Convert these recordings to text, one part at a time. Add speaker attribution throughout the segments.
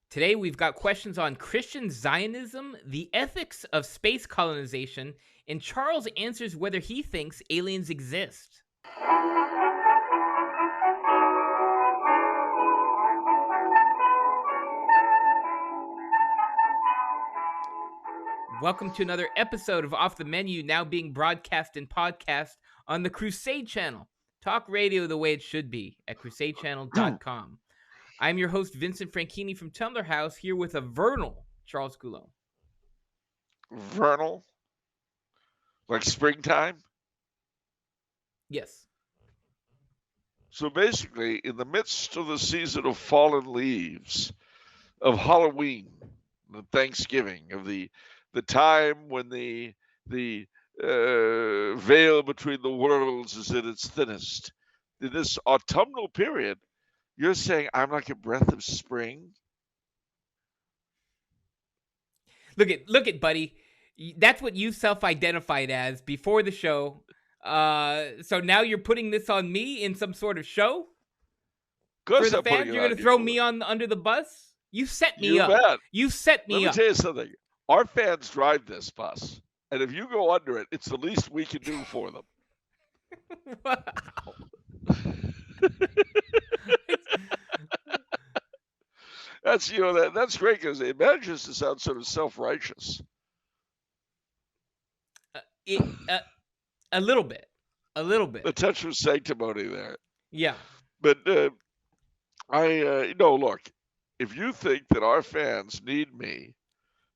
Speaker 1: Today we've got questions on Christian Zionism, the ethics of space colonization, and Charles answers whether he thinks aliens exist. Welcome to another episode of Off the Menu, now being broadcast and podcast on the Crusade Channel. Talk radio the way it should be at crusadechannel.com. I'm your host, Vincent Franchini from Tumblr House, here with a vernal Charles Coulombe.
Speaker 2: Vernal? Like springtime?
Speaker 1: Yes.
Speaker 2: So basically, in the midst of the season of fallen leaves, of Halloween, the Thanksgiving, of the time when the veil between the worlds is at its thinnest, in this autumnal period, you're saying I'm like a breath of spring?
Speaker 1: Look it, buddy. That's what you self-identified as before the show. So now you're putting this on me in some sort of show? For the fans, you're going to throw me under the bus? You set me up.
Speaker 2: Bet.
Speaker 1: You set me up.
Speaker 2: Let me tell you something. Our fans drive this bus, and if you go under it, it's the least we can do for them.
Speaker 1: Wow.
Speaker 2: That's that's great because it manages to sound sort of self-righteous.
Speaker 1: A little bit.
Speaker 2: A touch of sanctimony there.
Speaker 1: Yeah.
Speaker 2: But look, if you think that our fans need me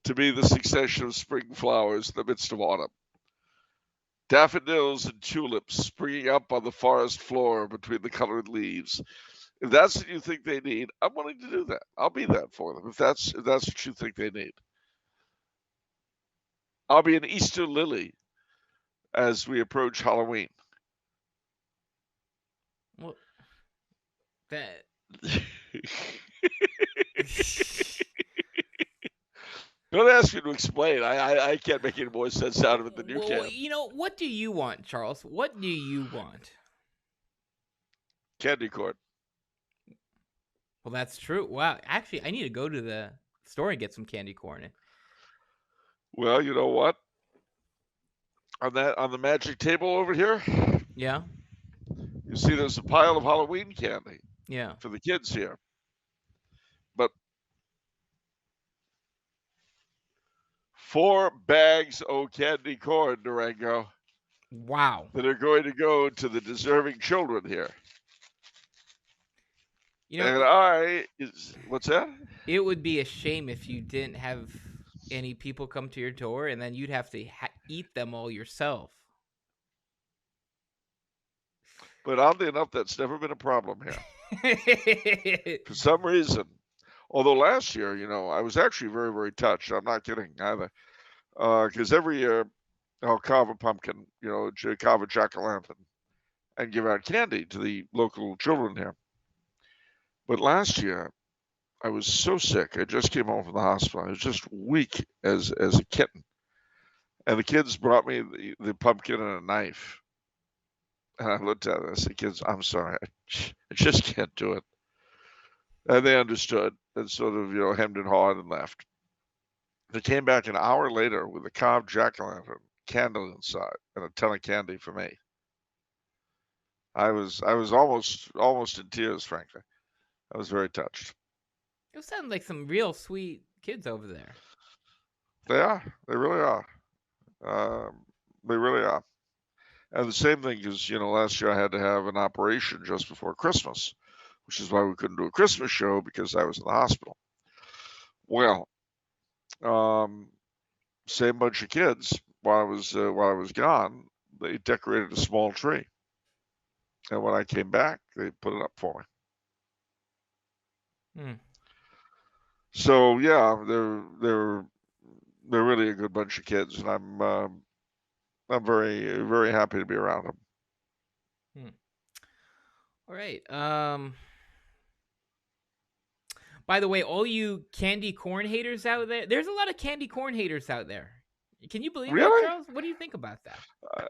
Speaker 2: to be the succession of spring flowers in the midst of autumn, daffodils and tulips springing up on the forest floor between the colored leaves, if that's what you think they need, I'm willing to do that. I'll be that for them if that's what you think they need. I'll be an Easter lily as we approach Halloween.
Speaker 1: Well, that.
Speaker 2: Don't ask me to explain. I can't make any more sense out of it than you can.
Speaker 1: You know, what do you want, Charles? What do you want?
Speaker 2: Candy corn.
Speaker 1: Well, that's true. Wow. Actually, I need to go to the store and get some candy corn.
Speaker 2: Well, you know what? On the magic table over here,
Speaker 1: yeah,
Speaker 2: you see there's a pile of Halloween candy.
Speaker 1: Yeah.
Speaker 2: For the kids here. But 4 bags of candy corn, Durango.
Speaker 1: Wow.
Speaker 2: That are going to go to the deserving children here.
Speaker 1: You know,
Speaker 2: what's that?
Speaker 1: It would be a shame if you didn't have any people come to your door and then you'd have to eat them all yourself.
Speaker 2: But oddly enough, that's never been a problem here. For some reason. Although last year, I was actually very, very touched. I'm not kidding either. Because every year, I'll carve a pumpkin, carve a jack-o'-lantern, and give out candy to the local children here. But last year, I was so sick. I just came home from the hospital. I was just weak as a kitten. And the kids brought me the pumpkin and a knife. And I looked at it and I said, kids, I'm sorry. I just can't do it. And they understood and sort of, hemmed and hawed and left. They came back an hour later with a carved jack-o'-lantern, candle inside, and a ton of candy for me. I was almost in tears, frankly. I was very touched.
Speaker 1: You sound like some real sweet kids over there.
Speaker 2: They are. They really are. They really are. And the same thing is, last year I had to have an operation just before Christmas, which is why we couldn't do a Christmas show because I was in the hospital. Well, same bunch of kids. While I was gone, they decorated a small tree, and when I came back, they put it up for me. So yeah, they're really a good bunch of kids, and I'm very, very happy to be around them.
Speaker 1: All right. By the way, all you candy corn haters out there's a lot of candy corn haters out there. Can you believe that, Charles? What do you think about that?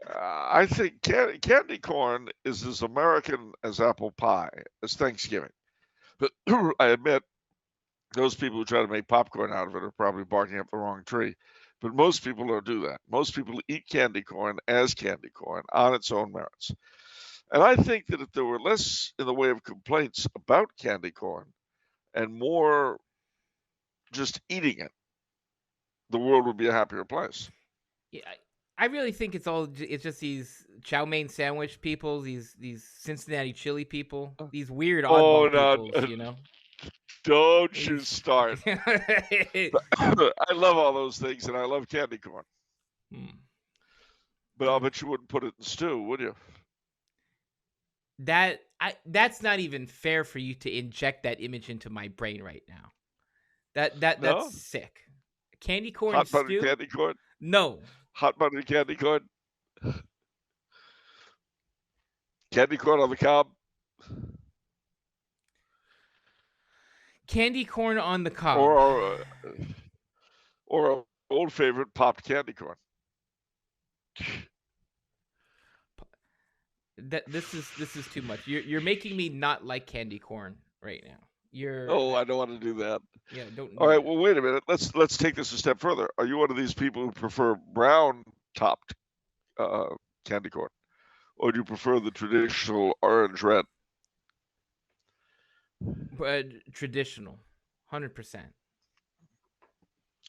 Speaker 2: I think candy corn is as American as apple pie, as Thanksgiving. But I admit, Those people who try to make popcorn out of it are probably barking up the wrong tree. But most people don't do that. Most people eat candy corn as candy corn on its own merits. And I think that if there were less in the way of complaints about candy corn and more just eating it, the world would be a happier place.
Speaker 1: Yeah, I really think it's just these chow mein sandwich people, these Cincinnati chili people, these weird oddball peoples, you know.
Speaker 2: Don't you start. I love all those things, and I love candy corn. But I'll bet you wouldn't put it in stew, would you?
Speaker 1: That's not even fair for you to inject that image into my brain right now. That's sick. Candy corn
Speaker 2: hot
Speaker 1: stew?
Speaker 2: Buttered candy corn?
Speaker 1: No.
Speaker 2: Hot buttered candy corn? Candy corn on the cob?
Speaker 1: Candy corn on the cob.
Speaker 2: Or an old favorite, popped candy corn.
Speaker 1: This is too much. You're making me not like candy corn right now.
Speaker 2: I don't want to do that.
Speaker 1: Yeah, don't.
Speaker 2: All right, well, wait a minute. Let's take this a step further. Are you one of these people who prefer brown topped candy corn, or do you prefer the traditional orange red?
Speaker 1: Traditional, 100%.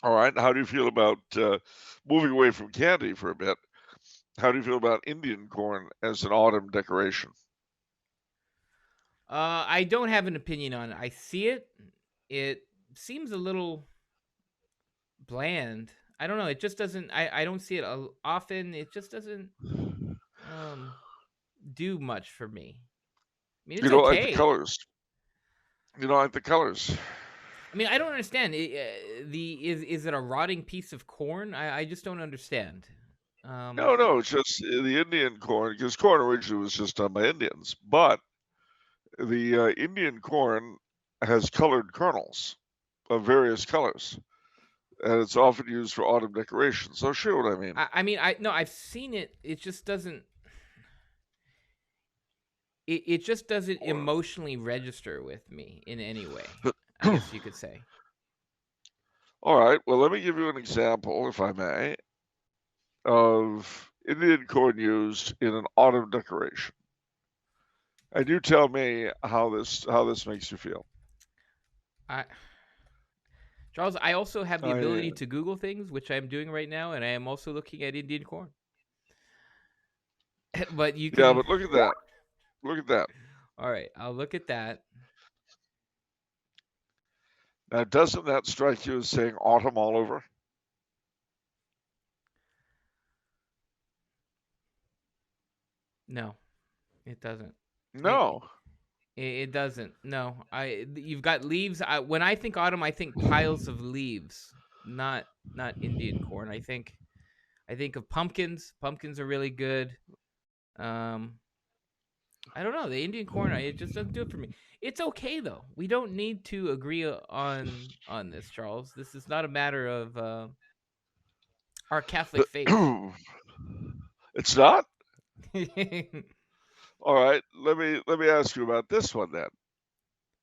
Speaker 2: All right. How do you feel about moving away from candy for a bit? How do you feel about Indian corn as an autumn decoration?
Speaker 1: I don't have an opinion on it. I see it. It seems a little bland. I don't know. It just doesn't. I don't see it often. It just doesn't do much for me. I mean, it's
Speaker 2: you don't
Speaker 1: okay.
Speaker 2: like the colors. You don't like the colors.
Speaker 1: I mean, I don't understand. Is it a rotting piece of corn? I just don't understand.
Speaker 2: No, it's just the Indian corn, because corn originally was just done by Indians, but the Indian corn has colored kernels of various colors, and it's often used for autumn decoration. So, sure, what I mean.
Speaker 1: I've seen it. It just doesn't. It just doesn't emotionally register with me in any way, I guess you could say.
Speaker 2: All right. Well, let me give you an example, if I may, of Indian corn used in an autumn decoration. And you tell me how this makes you feel.
Speaker 1: Charles, I also have the ability to Google things, which I'm doing right now, and I am also looking at Indian corn. But you can...
Speaker 2: Yeah, but look at that. Look at that.
Speaker 1: All right, I'll look at that.
Speaker 2: Now, doesn't that strike you as saying autumn all over?
Speaker 1: No, it doesn't.
Speaker 2: No.
Speaker 1: It doesn't. No. You've got leaves. When I think autumn, I think piles of leaves, not Indian corn. I think of pumpkins. Pumpkins are really good. I don't know. The Indian corn, it just doesn't do it for me. It's okay though. We don't need to agree on this, Charles. This is not a matter of our Catholic faith.
Speaker 2: It's not? All right. Let me ask you about this one then.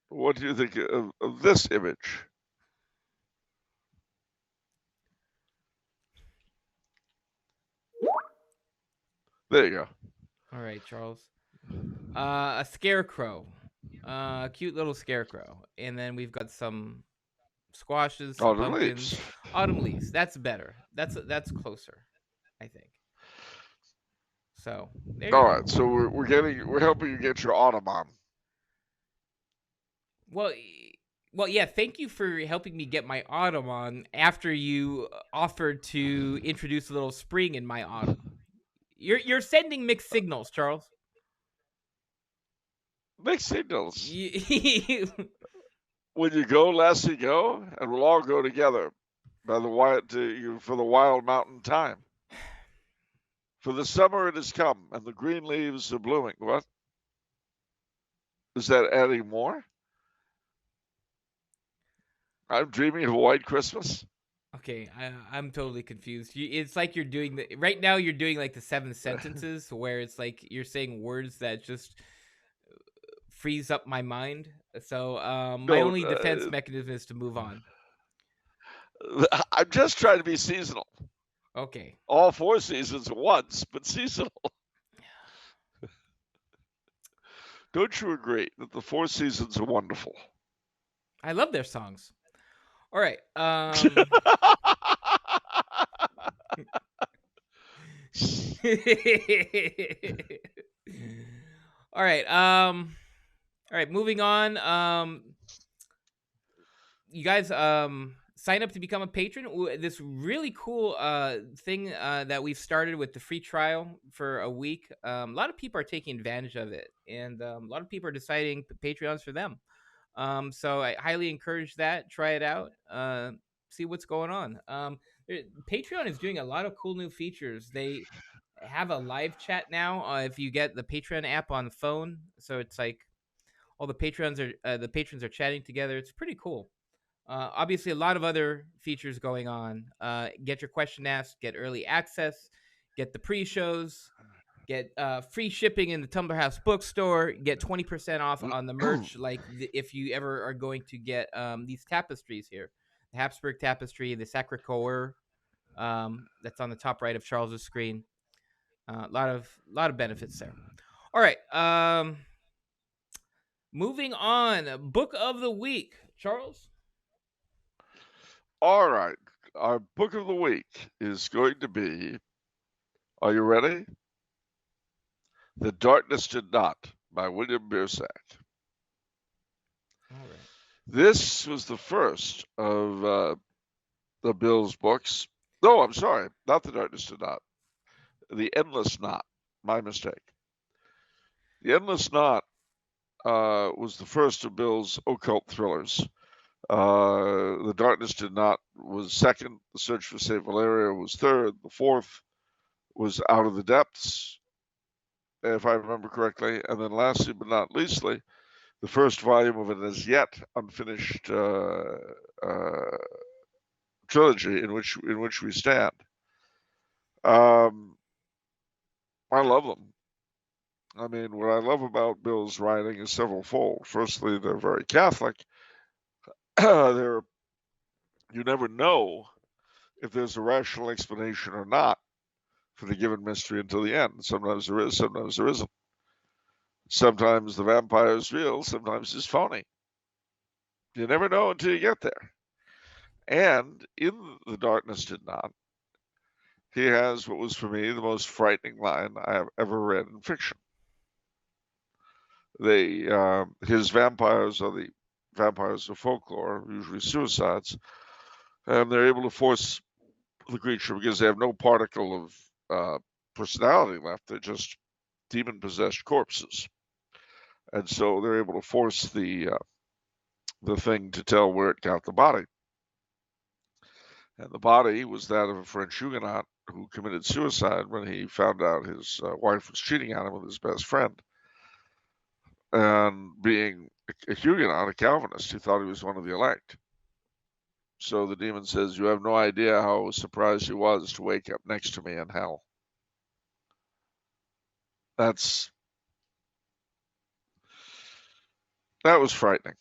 Speaker 2: What do you think of this image? There you go.
Speaker 1: All right, Charles. A scarecrow, a cute little scarecrow, and then we've got some squashes, some
Speaker 2: autumn
Speaker 1: pumpkins,
Speaker 2: leaves.
Speaker 1: Autumn leaves. That's better. That's closer, I think. So there
Speaker 2: all
Speaker 1: you
Speaker 2: right.
Speaker 1: go.
Speaker 2: So we're helping you get your autumn on.
Speaker 1: Well, yeah. Thank you for helping me get my autumn on after you offered to introduce a little spring in my autumn. You're sending mixed signals, Charles.
Speaker 2: Mixed signals. When you go, last you go, and we'll all go together for the wild mountain time. For the summer it has come, and the green leaves are blooming. What? Is that adding more? I'm dreaming of a white Christmas.
Speaker 1: Okay, I'm totally confused. It's like you're doing right now. You're doing like the 7 sentences where it's like you're saying words that just frees up my mind. So my only defense mechanism is to move on.
Speaker 2: I'm just trying to be seasonal.
Speaker 1: Okay.
Speaker 2: All 4 seasons at once, but seasonal. Don't you agree that the 4 seasons are wonderful?
Speaker 1: I love their songs. All right. All right. All right. Moving on. You guys sign up to become a patron. This really cool thing that we've started with the free trial for a week. A lot of people are taking advantage of it, and a lot of people are deciding Patreons for them. So I highly encourage that. Try it out. See what's going on. Patreon is doing a lot of cool new features. They have a live chat now. If you get the Patreon app on the phone, so it's like all the patrons are chatting together. It's pretty cool. Obviously, a lot of other features going on. Get your question asked, get early access, get the pre-shows, get free shipping in the Tumblr House bookstore, get 20% off on the merch. Like if you ever are going to get these tapestries here, the Habsburg tapestry, the Sacre Coeur, that's on the top right of Charles's screen. A lot of benefits there. All right. Moving on. Book of the week, Charles.
Speaker 2: All right. Our book of the week is going to be, are you ready? The Darkness Did Not by William Biersack.
Speaker 1: All right.
Speaker 2: This was the first of the Bill's books. No, I'm sorry. Not The Darkness Did Not. The Endless Knot. My mistake. The Endless Knot was the first of Bill's occult thrillers. The Darkness Did Not was second. The Search for St. Valeria was third. The fourth was Out of the Depths, if I remember correctly. And then lastly but not leastly, the first volume of an as yet unfinished trilogy in which we stand. I love them. I mean, what I love about Bill's writing is severalfold. Firstly, they're very Catholic. You never know if there's a rational explanation or not for the given mystery until the end. Sometimes there is, sometimes there isn't. Sometimes the vampire is real, sometimes it's phony. You never know until you get there. And in The Darkness Did Not, he has what was for me the most frightening line I have ever read in fiction. His vampires are the vampires of folklore, usually suicides, and they're able to force the creature because they have no particle of personality left. They're just demon-possessed corpses, and so they're able to force the thing to tell where it got the body. And the body was that of a French Huguenot who committed suicide when he found out his wife was cheating on him with his best friend. And being a Huguenot, a Calvinist, he thought he was one of the elect. So the demon says, "You have no idea how surprised he was to wake up next to me in hell." That was frightening.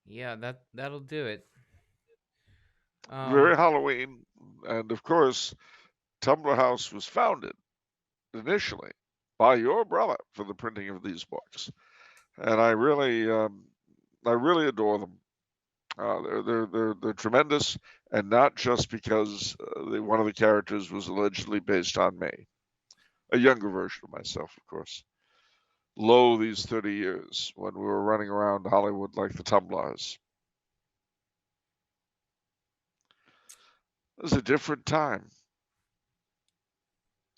Speaker 1: Yeah, that'll do it.
Speaker 2: Very Halloween, and of course, Tumblr House was founded initially by your brother for the printing of these books, and I really adore them. They're tremendous, and not just because one of the characters was allegedly based on me, a younger version of myself, of course. Lo, these 30 years when we were running around Hollywood like the Tumblrs. It was a different time.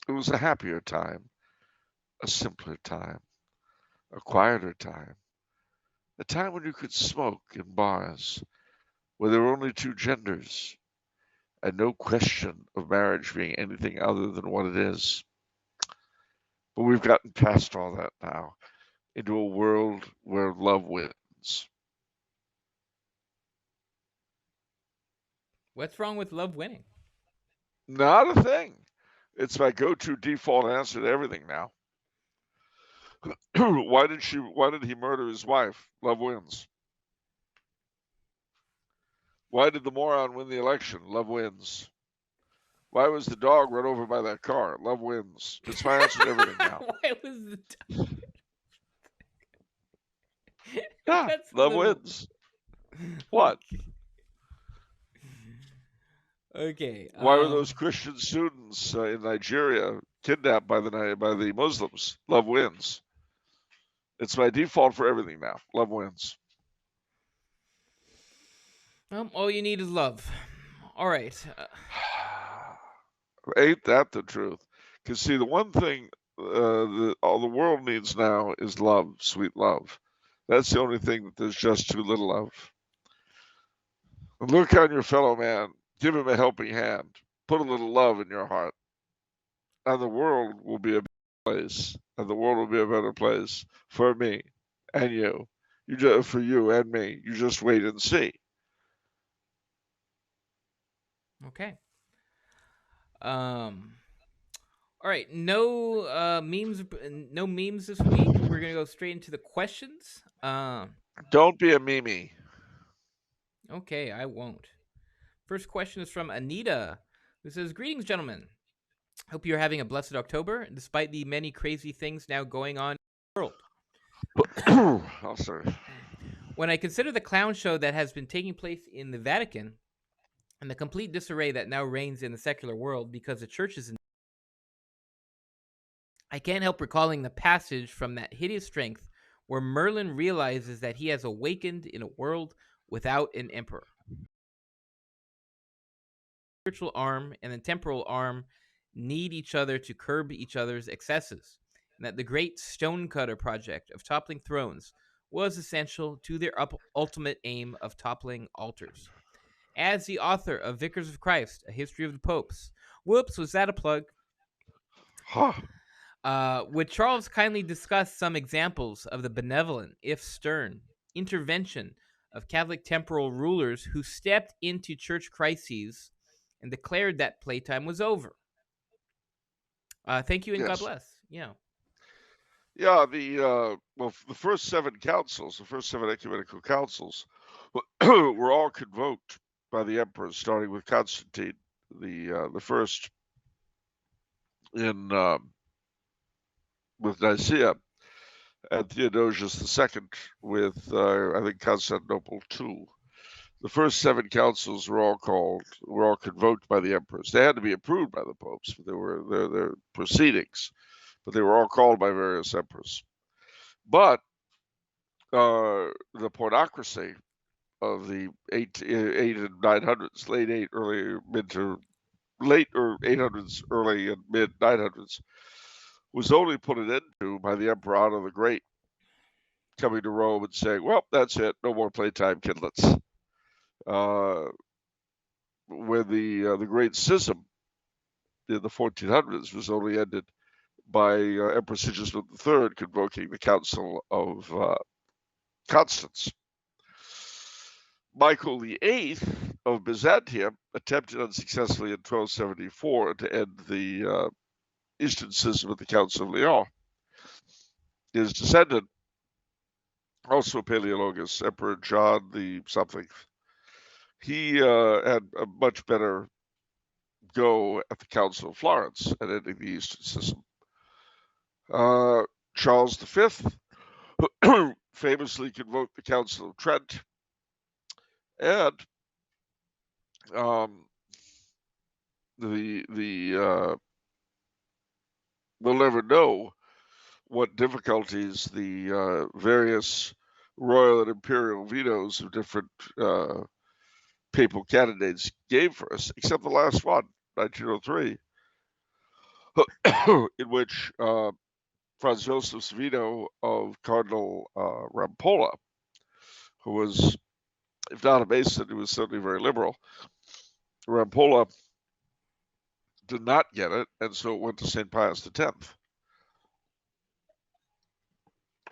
Speaker 2: It was a happier time, a simpler time, a quieter time, a time when you could smoke in bars, where there were only two genders, and no question of marriage being anything other than what it is. But we've gotten past all that now, into a world where love wins.
Speaker 1: What's wrong with love winning?
Speaker 2: Not a thing. It's my go-to default answer to everything now. Why did he murder his wife? Love wins. Why did the moron win the election? Love wins. Why was the dog run over by that car? Love wins. It's my answer to everything now.
Speaker 1: Why was the dog?
Speaker 2: Yeah, love wins. What?
Speaker 1: Okay.
Speaker 2: Why were those Christian students in Nigeria kidnapped by the Muslims? Love wins. It's my default for everything now. Love wins.
Speaker 1: All you need is love. All right.
Speaker 2: Ain't that the truth? Because see, the one thing all the world needs now is love, sweet love. That's the only thing that there's just too little of. Look on your fellow man. Give him a helping hand. Put a little love in your heart. And the world will be a better place. And the world will be a better place for me and you. For you and me. You just wait and see.
Speaker 1: Okay. All right. No memes this week. We're gonna go straight into the questions.
Speaker 2: Don't be a meme.
Speaker 1: Okay, I won't. First question is from Anita, who says, "Greetings, gentlemen. Hope you're having a blessed October, despite the many crazy things now going on in the world.
Speaker 2: Oh, sorry.
Speaker 1: When I consider the clown show that has been taking place in the Vatican and the complete disarray that now reigns in the secular world because the church is in, I can't help recalling the passage from that hideous strength where Merlin realizes that he has awakened in a world without an emperor. The spiritual arm and the temporal arm need each other to curb each other's excesses, and that the great stonecutter project of toppling thrones was essential to their ultimate aim of toppling altars. As the author of Vicars of Christ, A History of the Popes, whoops, was that a plug? Would Charles kindly discuss some examples of the benevolent, if stern, intervention of Catholic temporal rulers who stepped into church crises and declared that playtime was over? Thank you and
Speaker 2: yes.
Speaker 1: God bless. Yeah.
Speaker 2: Yeah, the first seven councils, the first seven ecumenical councils, were all convoked by the emperors, starting with Constantine, the first in with Nicaea, and Theodosius II with I think Constantinople II. The first seven councils were all convoked by the emperors. They had to be approved by the popes, but they were their proceedings, but they were all called by various emperors. But the pornocracy of the eight and 900s, late or 800s, early and mid 900s, was only put an end to by the Emperor Otto the Great coming to Rome and saying, "Well, that's it, no more playtime, kidlets." When the Great Schism in the 1400s was only ended by Emperor Sigismund III convoking the Council of Constance. Michael VIII of Byzantium attempted unsuccessfully in 1274 to end the Eastern Schism at the Council of Lyon. His descendant, also Paleologus, Emperor John the something, he had a much better go at the Council of Florence at ending the Eastern Schism. Charles V famously convoked the Council of Trent, and we'll never know what difficulties the various royal and imperial vetoes of different papal candidates gave for us, except the last one, 1903, in which Franz Joseph's veto of Cardinal Rampolla, who was, if not a Mason, he was certainly very liberal. Rampolla did not get it, and so it went to St. Pius X.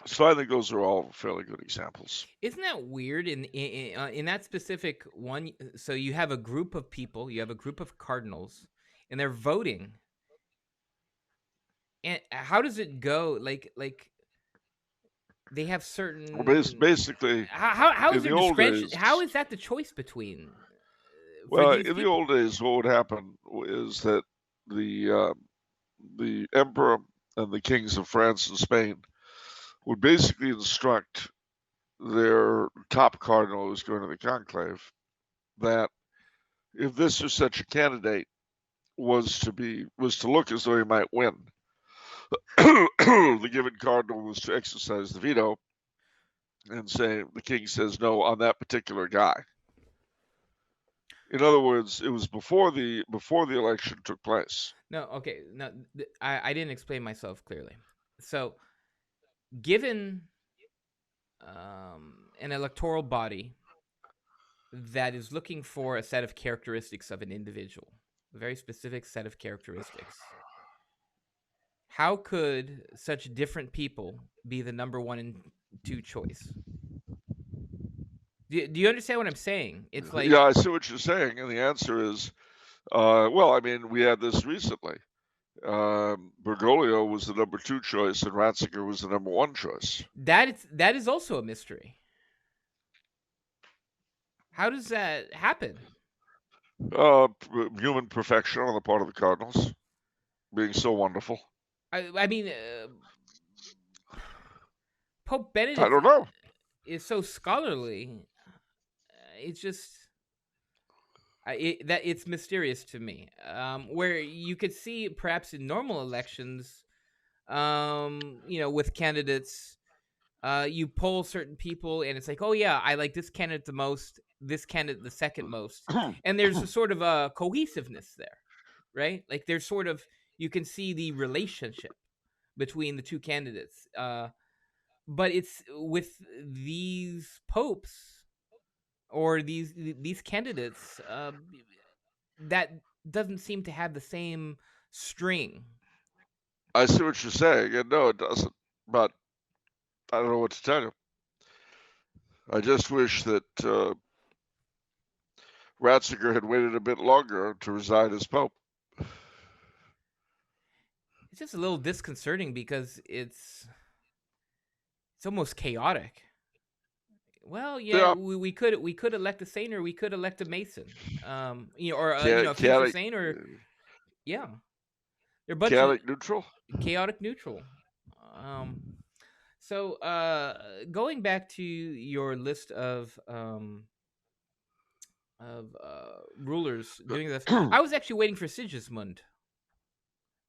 Speaker 2: So I think those are all fairly good examples.
Speaker 1: Isn't that weird? In that specific one, so you have a group of people, you have a group of cardinals, and they're voting And how does it go? Like they have certain.
Speaker 2: Well, basically,
Speaker 1: How is
Speaker 2: in
Speaker 1: there
Speaker 2: the old
Speaker 1: discretion?
Speaker 2: days,
Speaker 1: How is that the choice between for
Speaker 2: well,
Speaker 1: these
Speaker 2: in the
Speaker 1: people?
Speaker 2: old days, what would happen is that the emperor and the kings of France and Spain would basically instruct their top cardinal who's going to the conclave that if this or such a candidate was to look as though he might win, the given cardinal was to exercise the veto and say the king says no on that particular guy. In other words, it was before the election took place.
Speaker 1: No, okay, no, I didn't explain myself clearly. So, given an electoral body that is looking for a set of characteristics of an individual, a very specific set of characteristics, how could such different people be the number 1 and 2 choice? Do you understand what I'm saying? It's like,
Speaker 2: Yeah, I see what you're saying, and the answer is, well, I mean, we had this recently. Bergoglio was the number 2 choice, and Ratzinger was the number 1 choice.
Speaker 1: that is also a mystery. How does that happen?
Speaker 2: Human perfection on the part of the Cardinals, being so wonderful.
Speaker 1: I mean, Pope
Speaker 2: I
Speaker 1: Benedict
Speaker 2: don't know.
Speaker 1: is so scholarly. It's just that it's mysterious to me. Where you could see perhaps in normal elections, with candidates, you poll certain people, and it's like, oh yeah, I like this candidate the most, this candidate the second most, and there's a sort of a cohesiveness there, right? Like there's sort of, you can see the relationship between the two candidates. But it's with these popes or these candidates, that doesn't seem to have the same string.
Speaker 2: I see what you're saying, and no, it doesn't. But I don't know what to tell you. I just wish that Ratzinger had waited a bit longer to resign as Pope.
Speaker 1: It's just a little disconcerting because it's almost chaotic. Well, yeah, we could elect a saint, or we could elect a mason, or a future saint, or yeah, they're a bunch of chaotic neutral. So going back to your list of rulers doing this, I was actually waiting for Sigismund.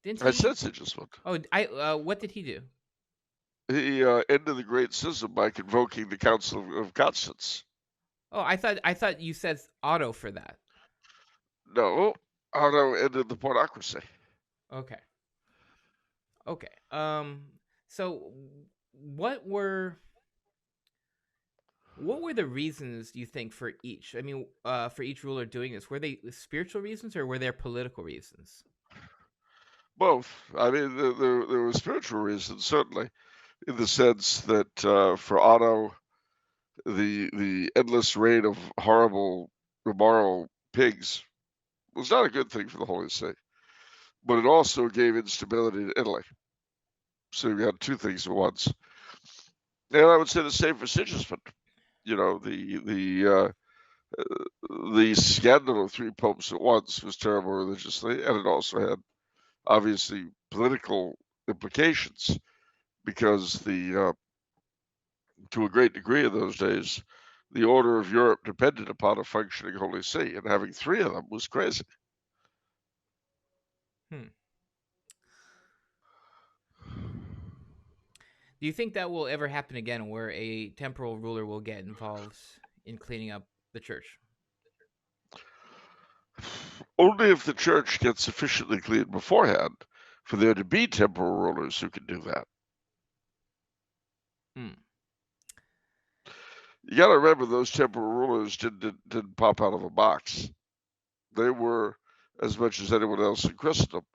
Speaker 1: Didn't he?
Speaker 2: I said Sigismund.
Speaker 1: Oh, what did he do?
Speaker 2: He ended the Great Schism by convoking the Council of Constance.
Speaker 1: Oh, I thought you said Otto for that.
Speaker 2: No, Otto ended the pornocracy.
Speaker 1: Okay. So what were the reasons, do you think, for each? I mean, for each ruler doing this, were they spiritual reasons or were there political reasons?
Speaker 2: Both. I mean, there were spiritual reasons, certainly, in the sense that for Otto, the endless rain of horrible, immoral pigs was not a good thing for the Holy See, but it also gave instability to Italy. So you got two things at once. And I would say the same for Sigismund. You know, the scandal of 3 popes at once was terrible religiously, and it also had obviously political implications because to a great degree in those days, the order of Europe depended upon a functioning Holy See, and having 3 of them was crazy.
Speaker 1: Do you think that will ever happen again, where a temporal ruler will get involved in cleaning up the church?
Speaker 2: Only if the church gets sufficiently clean beforehand for there to be temporal rulers who can do that. You got to remember, those temporal rulers didn't pop out of a box. They were, as much as anyone else in Christendom,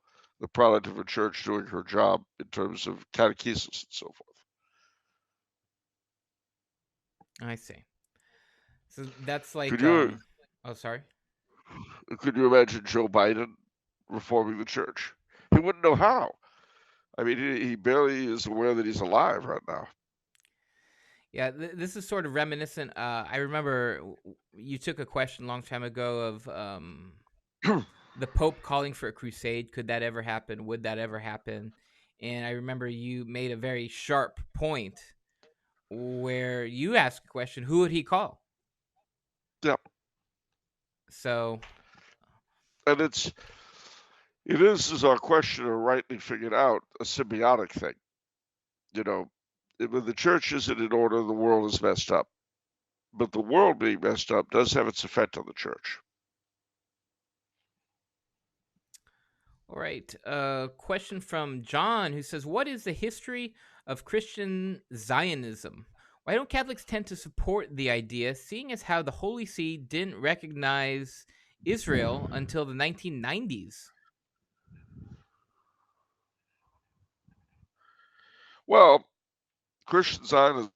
Speaker 2: the product of a church doing her job in terms of catechesis and so forth.
Speaker 1: I see. So that's like, oh, sorry.
Speaker 2: Could you imagine Joe Biden reforming the church? He wouldn't know how. I mean, he barely is aware that he's alive right now.
Speaker 1: Yeah, this is sort of reminiscent. I remember you took a question a long time ago of the Pope calling for a crusade. Could that ever happen? Would that ever happen? And I remember you made a very sharp point where you asked a question: who would he call?
Speaker 2: Yep.
Speaker 1: So,
Speaker 2: and it is, as our questioner rightly figured out, a symbiotic thing. You know, when the church isn't in order, the world is messed up. But the world being messed up does have its effect on the church.
Speaker 1: all right. Question from John, who says, what is the history of Christian Zionism? Why don't Catholics tend to support the idea, seeing as how the Holy See didn't recognize Israel until the 1990s?
Speaker 2: Well, Christian Zionism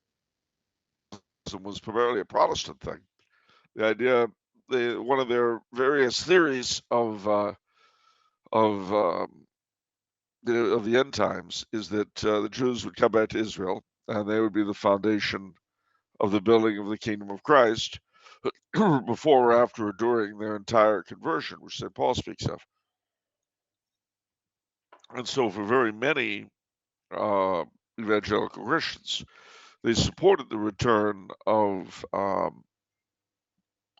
Speaker 2: was primarily a Protestant thing. The idea, one of their various theories of the end times is that the Jews would come back to Israel and they would be the foundation of the building of the kingdom of Christ before or after or during their entire conversion, which St. Paul speaks of. And so, for very many evangelical Christians, they supported the return of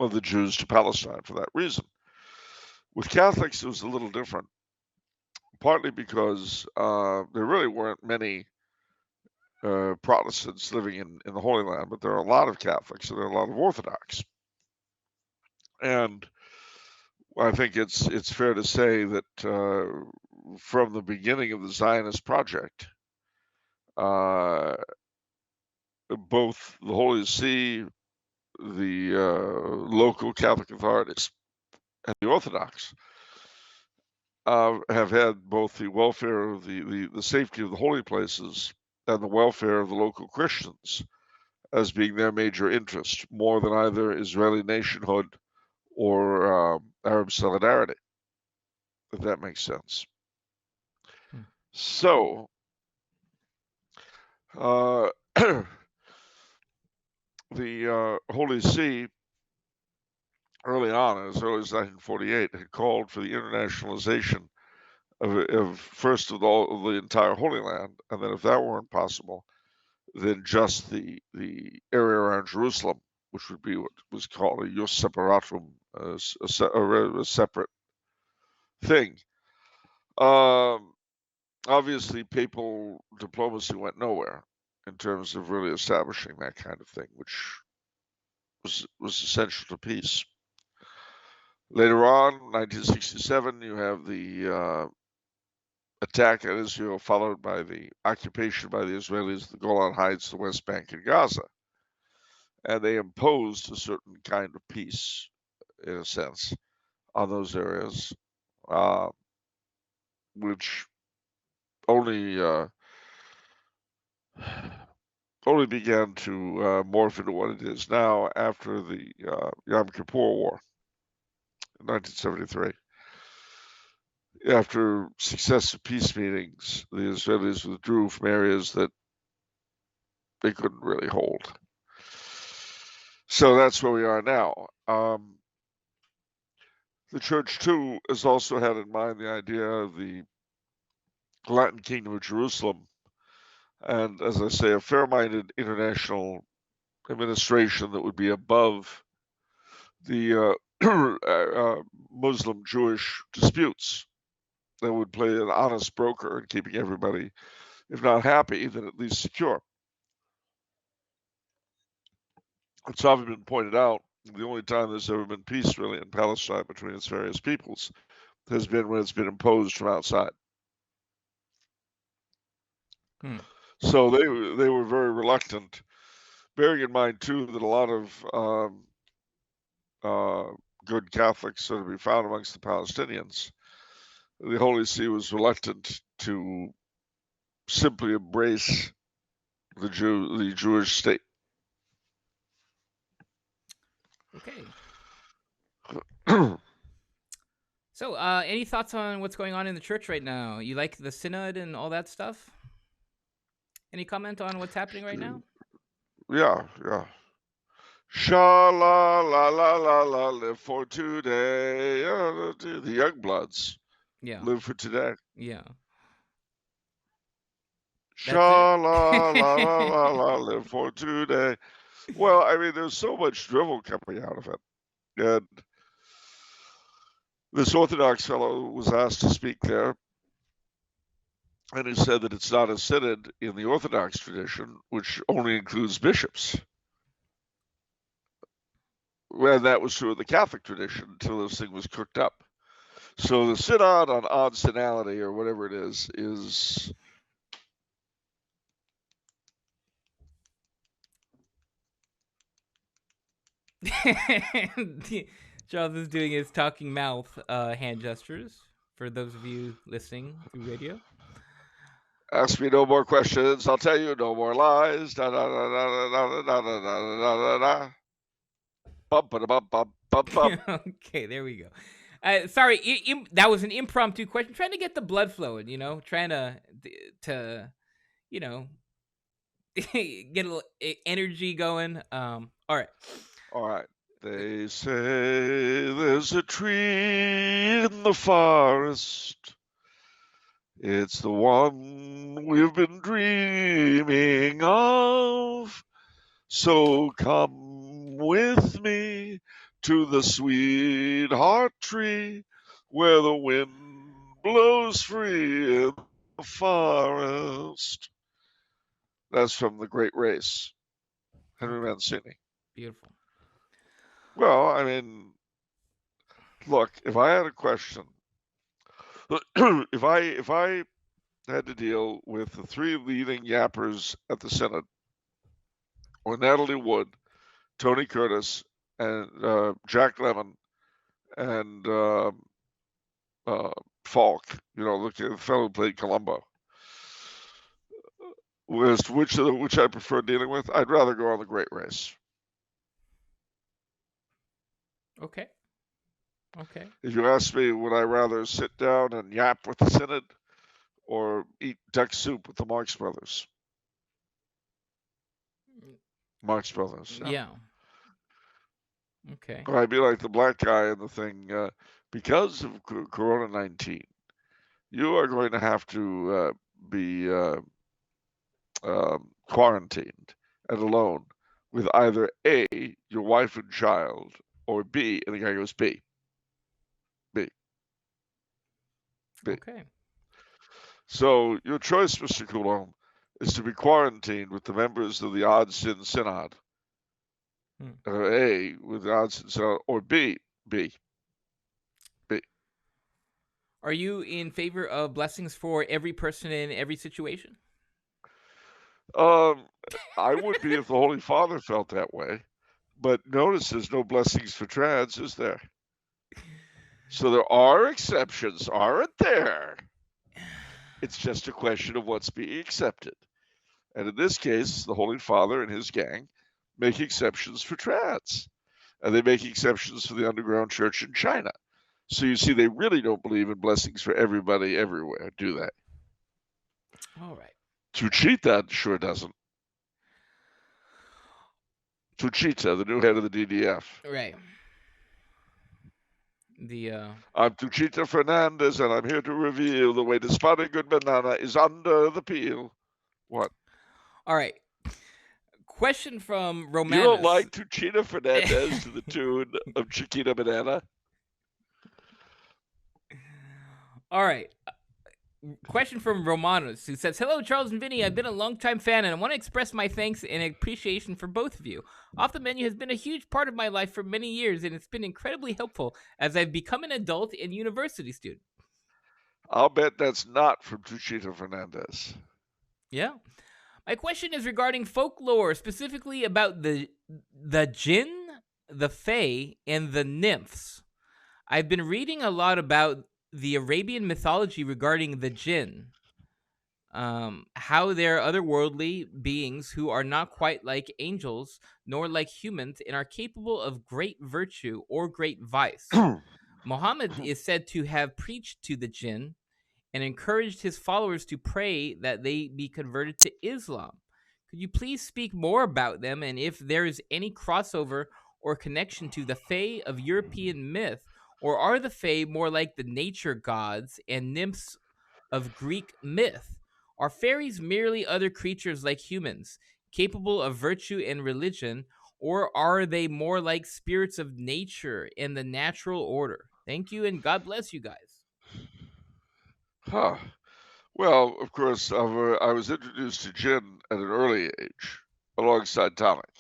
Speaker 2: the Jews to Palestine for that reason. With Catholics, it was a little different, partly because there really weren't many Protestants living in the Holy Land, but there are a lot of Catholics and there are a lot of Orthodox. And I think it's fair to say that from the beginning of the Zionist project, both the Holy See, the local Catholic authorities, and the Orthodox have had both the welfare of the safety of the holy places and the welfare of the local Christians as being their major interest, more than either Israeli nationhood or Arab solidarity, if that makes sense. So, the Holy See, early on, as early as 1948, had called for the internationalization of first of all of the entire Holy Land, and then if that weren't possible, then just the area around Jerusalem, which would be what was called a jus separatum, a separate thing. Obviously, papal diplomacy went nowhere in terms of really establishing that kind of thing, which was essential to peace. Later on, 1967, you have the attack on Israel, followed by the occupation by the Israelis of the Golan Heights, the West Bank, and Gaza. And they imposed a certain kind of peace, in a sense, on those areas, which only began to morph into what it is now after the Yom Kippur War in 1973. After successive peace meetings, the Israelis withdrew from areas that they couldn't really hold. So that's where we are now. The church, too, has also had in mind the idea of the Latin Kingdom of Jerusalem, and as I say, a fair-minded international administration that would be above the Muslim-Jewish disputes, that would play an honest broker in keeping everybody, if not happy, then at least secure. It's often been pointed out, the only time there's ever been peace really in Palestine between its various peoples has been when it's been imposed from outside. So they were very reluctant, bearing in mind too that a lot of good Catholics are to be found amongst the Palestinians. The Holy See was reluctant to simply embrace the Jewish state.
Speaker 1: Okay. So, any thoughts on what's going on in the church right now? You like the Synod and all that stuff? Any comment on what's happening right now?
Speaker 2: Yeah. Sha la la la la la, live for today. The young bloods live for today.
Speaker 1: Yeah.
Speaker 2: Sha la la la la la, live for today. Well, I mean, there's so much drivel coming out of it. And this Orthodox fellow was asked to speak there, and he said that it's not a synod in the Orthodox tradition, which only includes bishops. And that was true of the Catholic tradition until this thing was cooked up. So the synod on odd synodality, or whatever it is
Speaker 1: Charles is doing his talking mouth hand gestures for those of you listening through radio.
Speaker 2: Ask me no more questions. I'll tell you no more lies. Da da da da da da da da da da da. Bump bump bump bump bump.
Speaker 1: Okay, there we go. Sorry, that was an impromptu question. Trying to get the blood flowing, trying to get a little energy going. All right.
Speaker 2: They say there's a tree in the forest. It's the one we've been dreaming of. So come with me to the sweetheart tree where the wind blows free in the forest. That's from The Great Race, Henry Mancini.
Speaker 1: Beautiful.
Speaker 2: Well, I mean, look, if I had a question, if I had to deal with the three leading yappers at the Synod, or Natalie Wood, Tony Curtis, and Jack Lemmon, and Falk, the fellow who played Columbo, which I prefer dealing with, I'd rather go on The Great Race.
Speaker 1: Okay.
Speaker 2: If you ask me, would I rather sit down and yap with the Synod or eat duck soup with the Marx Brothers? Marx Brothers.
Speaker 1: Yeah. Okay.
Speaker 2: Or I'd be like the black guy in the thing. Because of Corona-19, you are going to have to be quarantined and alone with either A, your wife and child, or B, and the guy goes B.
Speaker 1: Okay.
Speaker 2: So your choice, Mr. Coulombe, is to be quarantined with the members of the Odd Sin Synod. A, with the Odd Sin Synod, or B.
Speaker 1: Are you in favor of blessings for every person in every situation?
Speaker 2: I would be if the Holy Father felt that way. But notice there's no blessings for trans, is there? So there are exceptions, aren't there? It's just a question of what's being accepted. And in this case, the Holy Father and his gang make exceptions for trans. And they make exceptions for the underground church in China. So you see, they really don't believe in blessings for everybody everywhere, do they?
Speaker 1: All right.
Speaker 2: Tuchita sure doesn't. Tuchita, the new head of the DDF.
Speaker 1: Right.
Speaker 2: I'm Tuchita Fernandez, and I'm here to reveal the way the spotted good banana is under the peel. What?
Speaker 1: All right. Question from Romanus.
Speaker 2: You don't like Tuchita Fernandez to the tune of Chiquita Banana?
Speaker 1: All right. Question from Romanus, who says, "Hello, Charles and Vinny. I've been a longtime fan, and I want to express my thanks and appreciation for both of you. Off the Menu has been a huge part of my life for many years, and it's been incredibly helpful as I've become an adult and university student."
Speaker 2: I'll bet that's not from Tuchita Fernandez.
Speaker 1: Yeah. My question is regarding folklore, specifically about the Jinn, the Fae, and the Nymphs. I've been reading a lot about the Arabian mythology regarding the Jinn, how they're otherworldly beings who are not quite like angels nor like humans and are capable of great virtue or great vice. Muhammad is said to have preached to the jinn and encouraged his followers to pray that they be converted to Islam. Could you please speak more about them and if there is any crossover or connection to the Fae of European myth, or are the Fae more like the nature gods and nymphs of Greek myth? Are fairies merely other creatures like humans, capable of virtue and religion, or are they more like spirits of nature and the natural order? Thank you, and God bless you guys.
Speaker 2: Huh. Well, of course, I was introduced to Jinn at an early age, alongside Tonic.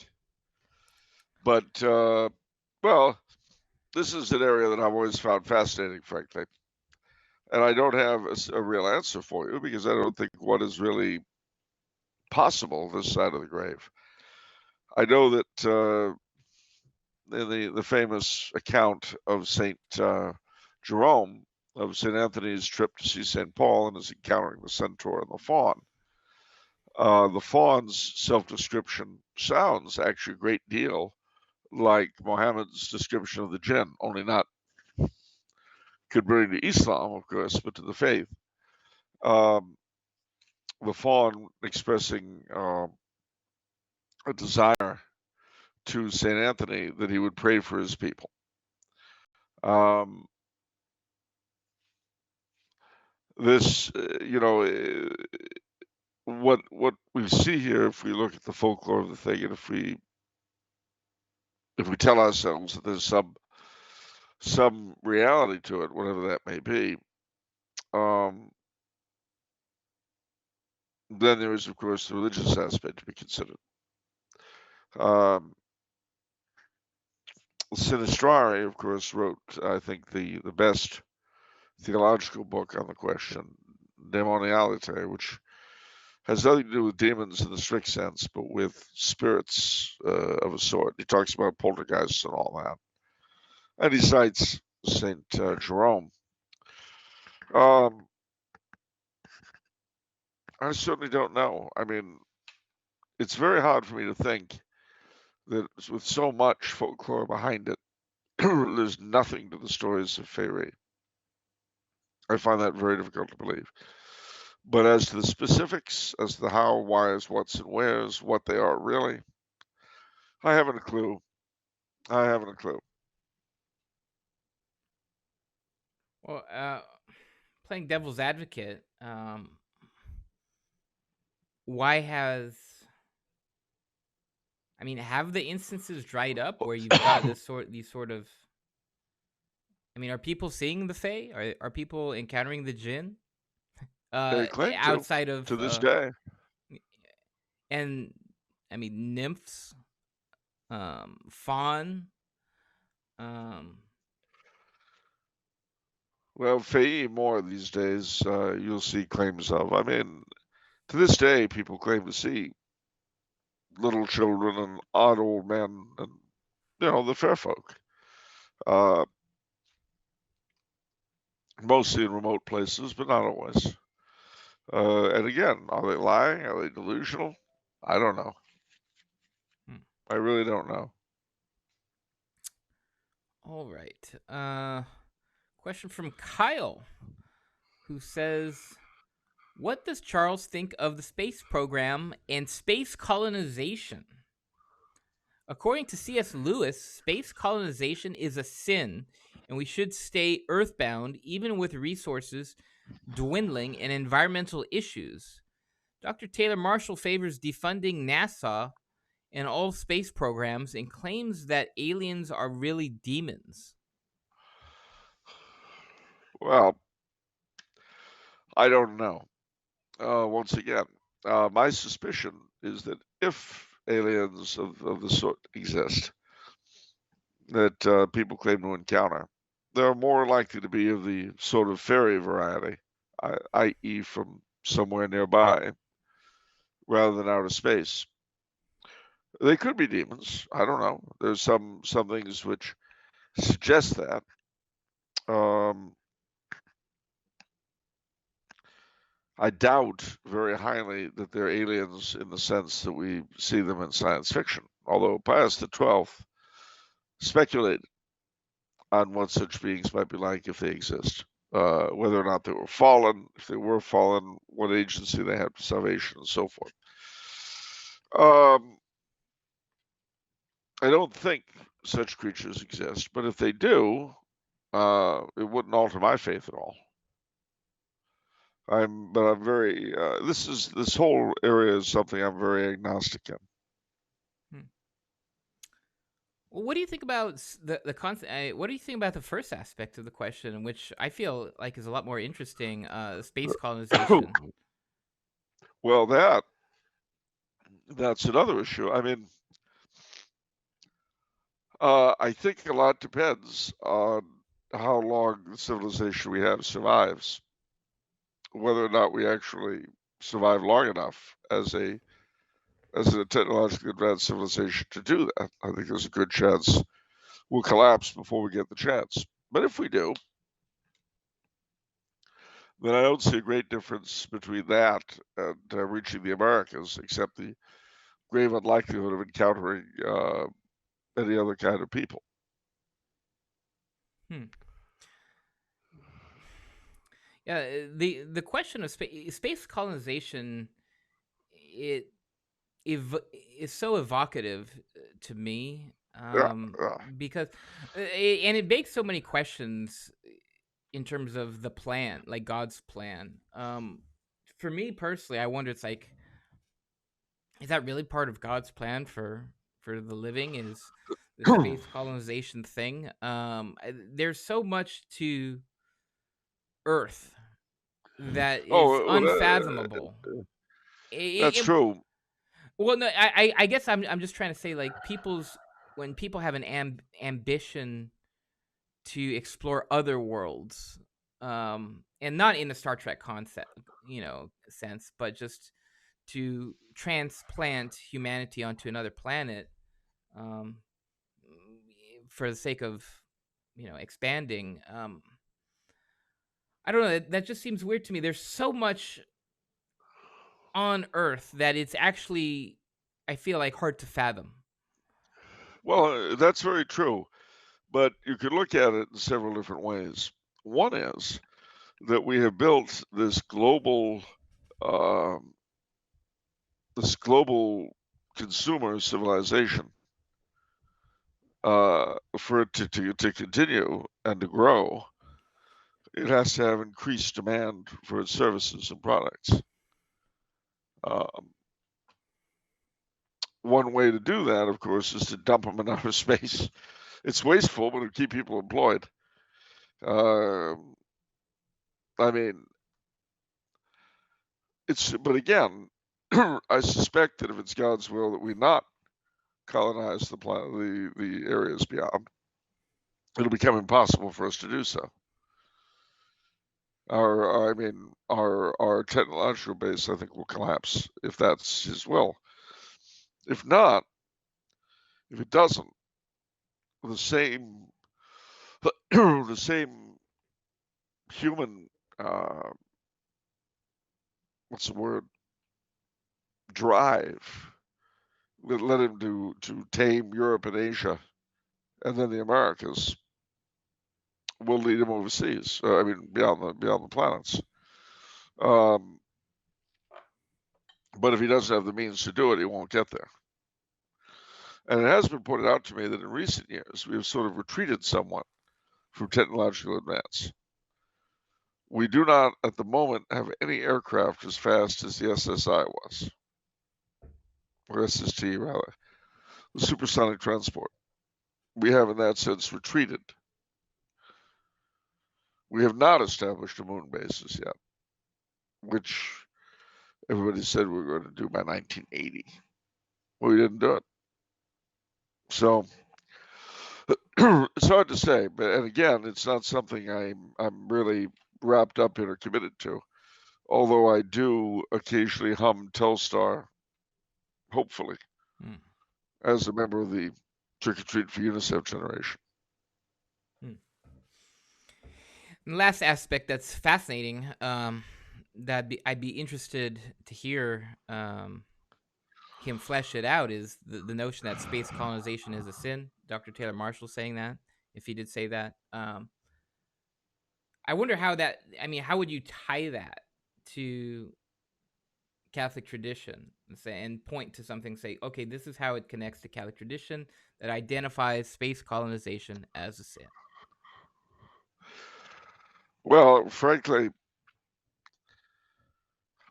Speaker 2: But, well, this is an area that I've always found fascinating, frankly. And I don't have a real answer for you because I don't think one is really possible this side of the grave. I know that in the famous account of St. Jerome, of St. Anthony's trip to see St. Paul and his encountering the centaur and the faun's self-description sounds actually a great deal like Muhammad's description of the jinn, only not converting to Islam, of course, but to the faith. The faun expressing a desire to St. Anthony that he would pray for his people. This, what we see here, if we look at the folklore of the thing, and if we tell ourselves that there's some reality to it, whatever that may be, then there is, of course, the religious aspect to be considered. Sinistrari, of course, wrote, I think, the best theological book on the question, Demoniality, which has nothing to do with demons in the strict sense, but with spirits of a sort. He talks about poltergeists and all that. And he cites St. Jerome. I certainly don't know. I mean, it's very hard for me to think that with so much folklore behind it, there's nothing to the stories of Faerie. I find that very difficult to believe. But as to the specifics, as to the how, whys, whats, and wheres, what they are really, I haven't a clue.
Speaker 1: Well, playing devil's advocate, why have the instances dried up where you've got these sort of? I mean, are people seeing the Fae? Are people encountering the Jinn?
Speaker 2: They claim
Speaker 1: outside of
Speaker 2: to this day.
Speaker 1: And I mean, nymphs, faun.
Speaker 2: Well, Fae more these days. You'll see claims of. I mean, to this day, people claim to see little children and odd old men, and the fair folk. Mostly in remote places, but not always. And again, are they lying? Are they delusional? I don't know. I really don't know.
Speaker 1: All right. Question from Kyle, who says, what does Charles think of the space program and space colonization? According to C.S. Lewis, space colonization is a sin, and we should stay earthbound even with resources dwindling and environmental issues. Dr. Taylor Marshall favors defunding NASA and all space programs and claims that aliens are really demons.
Speaker 2: Well, I don't know. Once again, my suspicion is that if aliens of the sort exist that people claim to encounter, they're more likely to be of the sort of fairy variety, i.e. from somewhere nearby, rather than outer space. They could be demons. I don't know. There's some things which suggest that. I doubt very highly that they're aliens in the sense that we see them in science fiction, although Pius XII speculated on what such beings might be like if they exist. Whether or not they were fallen, if they were fallen, what agency they had for salvation, and so forth. I don't think such creatures exist, but if they do, it wouldn't alter my faith at all. I'm very. This whole area is something I'm very agnostic in.
Speaker 1: Well, what do you think about the concept? What do you think about the first aspect of the question, which I feel like is a lot more interesting? Space colonization.
Speaker 2: Well, that's another issue. I mean, I think a lot depends on how long the civilization we have survives, whether or not we actually survive long enough as a technologically advanced civilization to do that. I think there's a good chance we'll collapse before we get the chance. But if we do, then I don't see a great difference between that and reaching the Americas, except the grave unlikelihood of encountering any other kind of people.
Speaker 1: Yeah, the question of space colonization, it is so evocative to me, because and it begs so many questions in terms of the plan, like God's plan. For me personally, I wonder, it's like, is that really part of God's plan for the living? Is the space colonization thing? There's so much to Earth that is unfathomable.
Speaker 2: That's true.
Speaker 1: Well, no, I guess I'm just trying to say, like, when people have an ambition to explore other worlds, and not in a Star Trek concept, sense, but just to transplant humanity onto another planet, for the sake of, expanding. I don't know. That just seems weird to me. There's so much on Earth that it's actually, I feel like, hard to fathom.
Speaker 2: Well, that's very true, but you could look at it in several different ways. One is that we have built this global consumer civilization. For it to continue and to grow, it has to have increased demand for its services and products. One way to do that, of course, is to dump them in outer space. It's wasteful, but it'll keep people employed. I mean, but again, I suspect that if it's God's will that we not colonize the planet, the areas beyond, it'll become impossible for us to do so. Our technological base, I think, will collapse if that's His will. If not, if it doesn't, the same human what's the word, drive that led him to tame Europe and Asia, and then the Americas, will lead him overseas. Beyond the planets. But if he doesn't have the means to do it, he won't get there. And it has been pointed out to me that in recent years we have sort of retreated somewhat from technological advance. We do not, at the moment, have any aircraft as fast as the SSI was, or SST rather, the supersonic transport. We have, in that sense, retreated. We have not established a moon bases yet, which everybody said we were going to do by 1980. Well, we didn't do it. So it's hard to say, and again, it's not something I'm really wrapped up in or committed to. Although I do occasionally hum Telstar, hopefully, as a member of the Trick or Treat for UNICEF generation.
Speaker 1: And last aspect that's fascinating, that I'd be interested to hear him flesh it out, is the notion that space colonization is a sin. Dr. Taylor Marshall saying that if he did say that. I wonder how that. I mean, how would you tie that to Catholic tradition and point to something? Say, okay, this is how it connects to Catholic tradition that identifies space colonization as a sin.
Speaker 2: Well, frankly,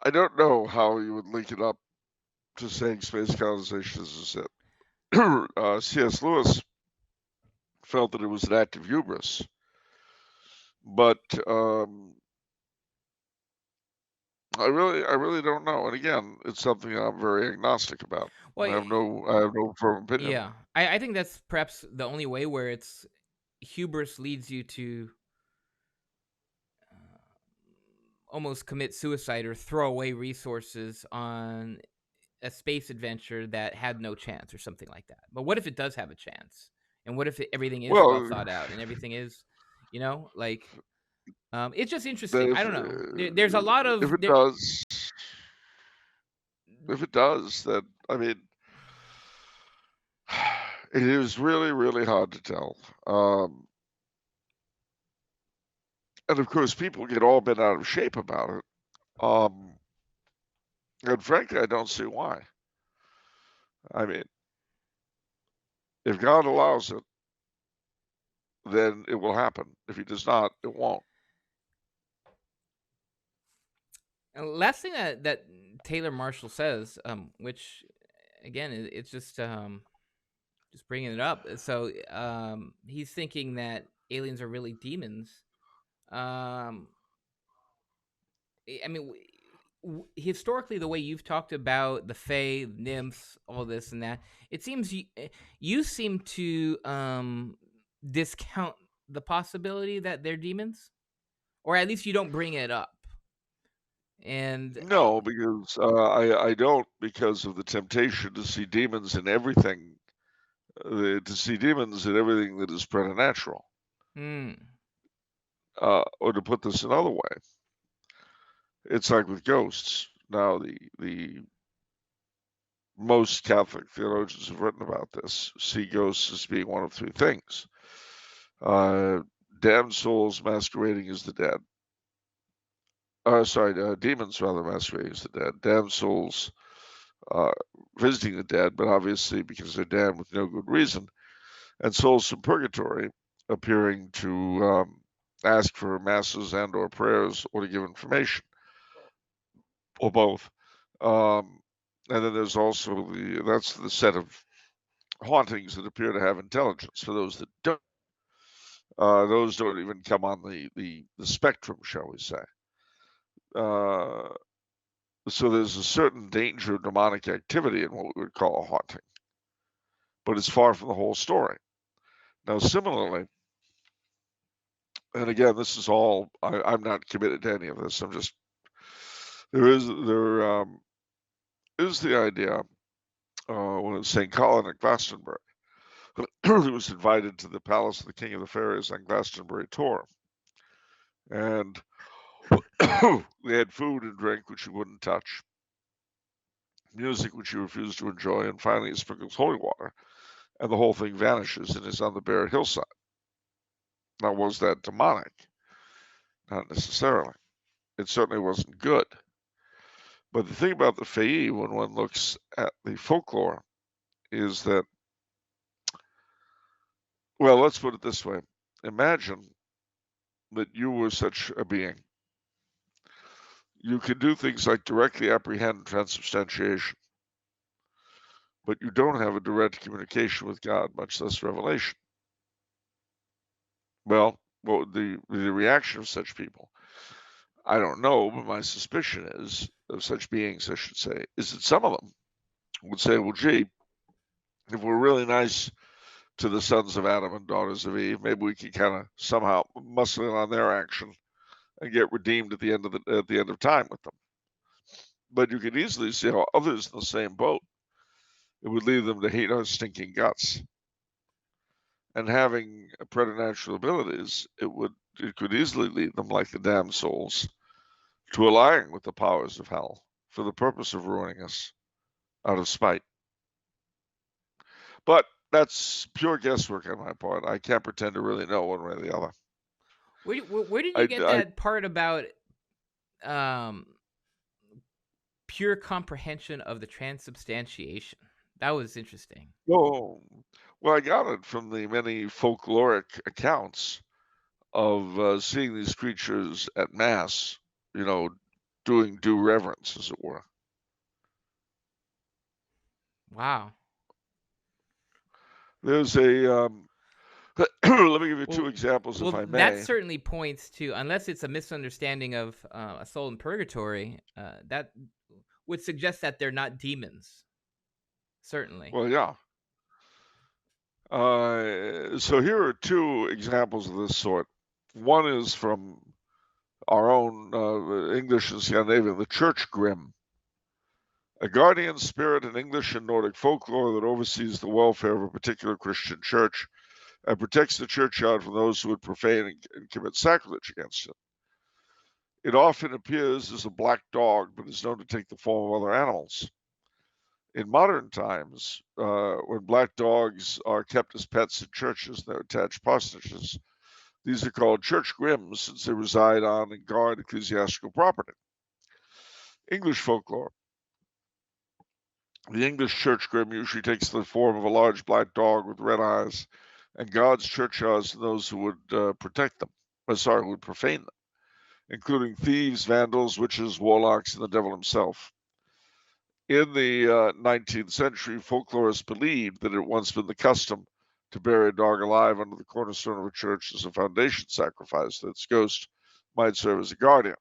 Speaker 2: I don't know how you would link it up to saying space colonization is a sin. C.S. Lewis felt that it was an act of hubris, but I really don't know. And again, it's something I'm very agnostic about.
Speaker 1: Well,
Speaker 2: I have no firm opinion.
Speaker 1: Yeah, I think that's perhaps the only way where it's hubris leads you to almost commit suicide or throw away resources on a space adventure that had no chance or something like that. But what if it does have a chance? And what if everything is well thought out and everything is, like, it's just interesting. I don't know. There's a lot of
Speaker 2: if it does, then I mean, it is really, really hard to tell. And of course, people get all bent out of shape about it. And frankly, I don't see why. I mean, if God allows it, then it will happen. If he does not, it won't.
Speaker 1: And last thing that Taylor Marshall says, which again, it's just bringing it up. So he's thinking that aliens are really demons. I mean, historically, the way you've talked about the Fae, nymphs, all this and that, it seems you seem to discount the possibility that they're demons, or at least you don't bring it up. And
Speaker 2: no, because I don't, because of the temptation to see demons in everything, to see demons in everything that is preternatural. Or to put this another way, it's like with ghosts. Now, the most Catholic theologians have written about this see ghosts as being one of three things: damned souls masquerading as the dead. Demons rather masquerading as the dead. Damned souls visiting the dead, but obviously because they're damned with no good reason. And souls from purgatory appearing to ask for masses and or prayers or to give information, or both. And then there's also that's the set of hauntings that appear to have intelligence. For those that don't, those don't even come on the spectrum, shall we say. So there's a certain danger of demonic activity in what we would call a haunting, but it's far from the whole story. Now, similarly, and again, this is all, I'm not committed to any of this. I'm just, there is the idea when it was St. Colin at Glastonbury, he was invited to the palace of the King of the Fairies on Glastonbury tour. And they had food and drink, which he wouldn't touch, music, which he refused to enjoy, and finally he sprinkles holy water, and the whole thing vanishes and is on the bare hillside. Now, was that demonic? Not necessarily. It certainly wasn't good. But the thing about the Fae, when one looks at the folklore, is that, well, let's put it this way. Imagine that you were such a being. You can do things like directly apprehend transubstantiation, but you don't have a direct communication with God, much less revelation. Well, what would the reaction of such people? I don't know, but my suspicion is, of such beings, I should say, is that some of them would say, well, gee, if we're really nice to the sons of Adam and daughters of Eve, maybe we can kind of somehow muscle in on their action and get redeemed at the end of time with them. But you can easily see how others in the same boat, it would lead them to hate our stinking guts. And having preternatural abilities, it could easily lead them, like the damned souls, to allying with the powers of hell for the purpose of ruining us out of spite. But that's pure guesswork on my part. I can't pretend to really know one way or the other.
Speaker 1: Where did you get that part about pure comprehension of the transubstantiation? That was interesting.
Speaker 2: Oh, well, I got it from the many folkloric accounts of seeing these creatures at Mass, doing due reverence, as it were.
Speaker 1: Wow.
Speaker 2: There's a let me give you two examples, if I may.
Speaker 1: That certainly points to, unless it's a misunderstanding of a soul in purgatory, that would suggest that they're not demons. Certainly.
Speaker 2: Well, yeah. So here are two examples of this sort. One is from our own English and Scandinavian, the church grim, a guardian spirit in English and Nordic folklore that oversees the welfare of a particular Christian church and protects the churchyard from those who would profane and commit sacrilege against it. It often appears as a black dog, but is known to take the form of other animals. In modern times, when black dogs are kept as pets in churches and they're attached parsonages, these are called church grims since they reside on and guard ecclesiastical property. English folklore. The English church grim usually takes the form of a large black dog with red eyes and guards churchyards and those who would protect them, who would profane them, including thieves, vandals, witches, warlocks, and the devil himself. In the 19th century, folklorists believed that it had once been the custom to bury a dog alive under the cornerstone of a church as a foundation sacrifice, that its ghost might serve as a guardian.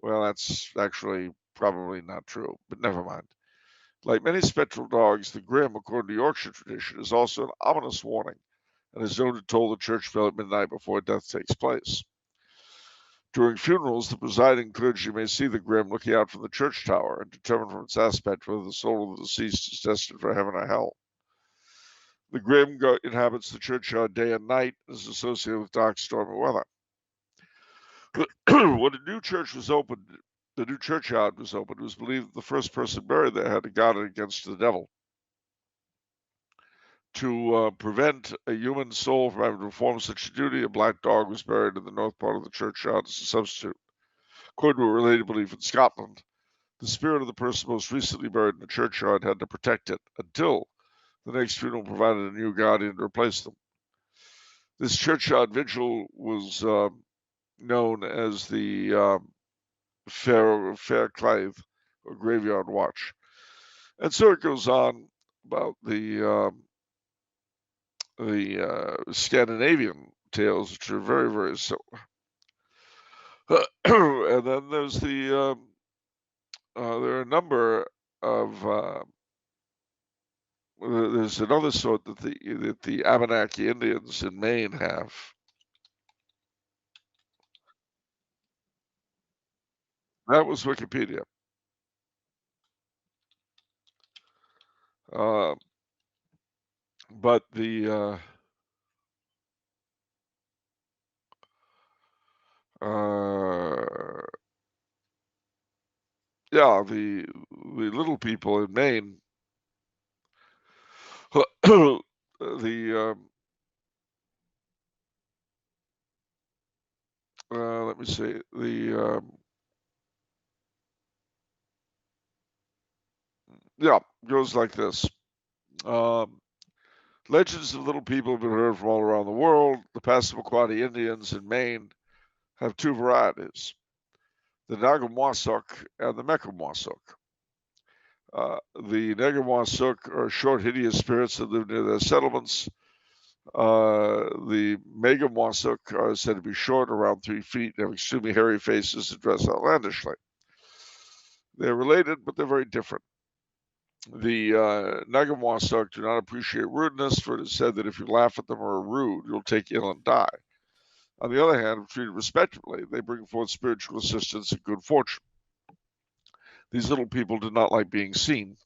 Speaker 2: Well, that's actually probably not true, but never mind. Like many spectral dogs, the grim, according to Yorkshire tradition, is also an ominous warning and is known to toll the church bell at midnight before death takes place. During funerals, the presiding clergy may see the grim looking out from the church tower and determine from its aspect whether the soul of the deceased is destined for heaven or hell. The grim inhabits the churchyard day and night and is associated with dark, stormy weather. When the new churchyard was opened, it was believed that the first person buried there had to guard it against the devil. To prevent a human soul from having to perform such a duty, a black dog was buried in the north part of the churchyard as a substitute. According to a related belief in Scotland, the spirit of the person most recently buried in the churchyard had to protect it until the next funeral provided a new guardian to replace them. This churchyard vigil was known as the Fair Clythe, or graveyard watch. And so it goes on about the Scandinavian tales, which are very, very similar. And then there's there are a number of there's another sort that the Abenaki Indians in Maine have. That was Wikipedia. But the little people in Maine, let me see, goes like this. Legends of little people have been heard from all around the world. The Passamaquoddy Indians in Maine have two varieties, the Nagamwasuk and the Mekamwasuk. The Nagamwasuk are short, hideous spirits that live near their settlements. The Megamwasuk are said to be short, around 3 feet, and have extremely hairy faces and dress outlandishly. They're related, but they're very different. The Nagamwasuk do not appreciate rudeness, for it is said that if you laugh at them or are rude, you'll take ill and die. On the other hand, if treated respectfully, they bring forth spiritual assistance and good fortune. These little people did not like being seen.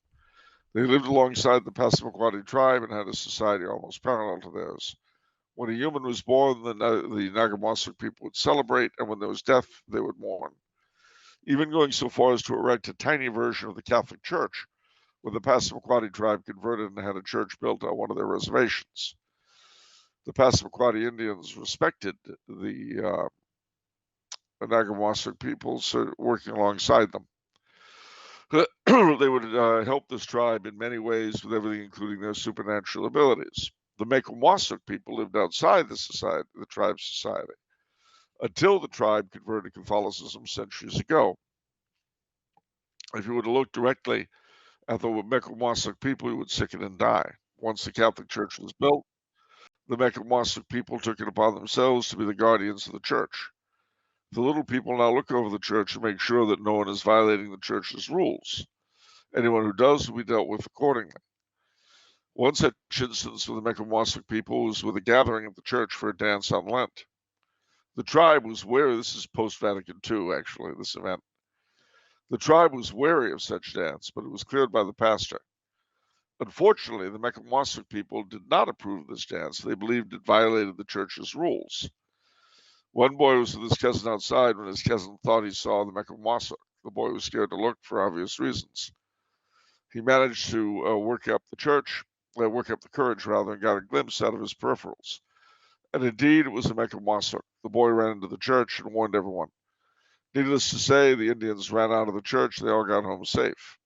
Speaker 2: They lived alongside the Passamaquoddy tribe and had a society almost parallel to theirs. When a human was born, the Nagamwasuk people would celebrate, and when there was death, they would mourn. Even going so far as to erect a tiny version of the Catholic Church when the Passamaquoddy tribe converted and had a church built on one of their reservations. The Passamaquoddy Indians respected the Nagawasak peoples working alongside them. They would help this tribe in many ways with everything, including their supernatural abilities. The Mekwamwasuk people lived outside the tribe's society, until the tribe converted to Catholicism centuries ago. If you were to look directly at the Mekwamwasuk people, you would sicken and die. Once the Catholic Church was built, the Mekwamwasuk people took it upon themselves to be the guardians of the church. The little people now look over the church and make sure that no one is violating the church's rules. Anyone who does will be dealt with accordingly. One such instance with the Mekwamwasuk people was with a gathering of the church for a dance on Lent. The tribe was wary, this is post-Vatican II actually, this event. The tribe was wary of such dance, but it was cleared by the pastor. Unfortunately, the Mekwamwasuk people did not approve of this dance. They believed it violated the church's rules. One boy was with his cousin outside when his cousin thought he saw the Mekwamwasuk. The boy was scared to look for obvious reasons. He managed to work up the courage, and got a glimpse out of his peripherals. And indeed, it was a Mekwamwasuk. The boy ran into the church and warned everyone. Needless to say, the Indians ran out of the church. They all got home safe.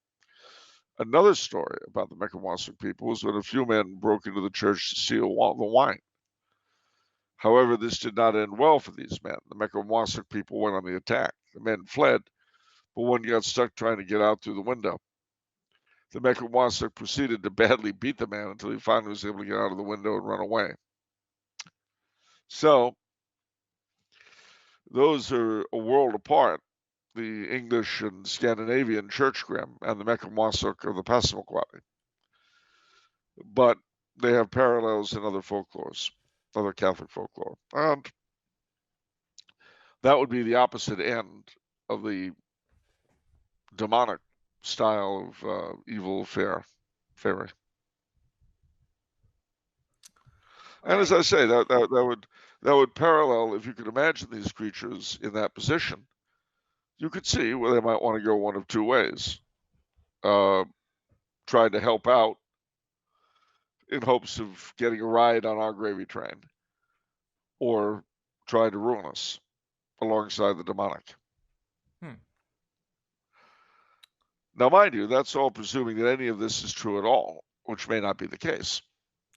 Speaker 2: Another story about the Mekwamwasuk people was when a few men broke into the church to steal the wine. However, this did not end well for these men. The Mekwamwasuk people went on the attack. The men fled, but one got stuck trying to get out through the window. The Mekwamwasuk proceeded to badly beat the man until he finally was able to get out of the window and run away. So, those are a world apart, the English and Scandinavian church grim and the Mekwamwasuk of the Passamaquoddy. But they have parallels in other folklores, other Catholic folklore. And that would be the opposite end of the demonic style of evil fairy. And as I say, that would parallel, if you could imagine these creatures in that position, you could see where they might want to go one of two ways. Trying to help out in hopes of getting a ride on our gravy train, or trying to ruin us alongside the demonic. Now, mind you, that's all presuming that any of this is true at all, which may not be the case.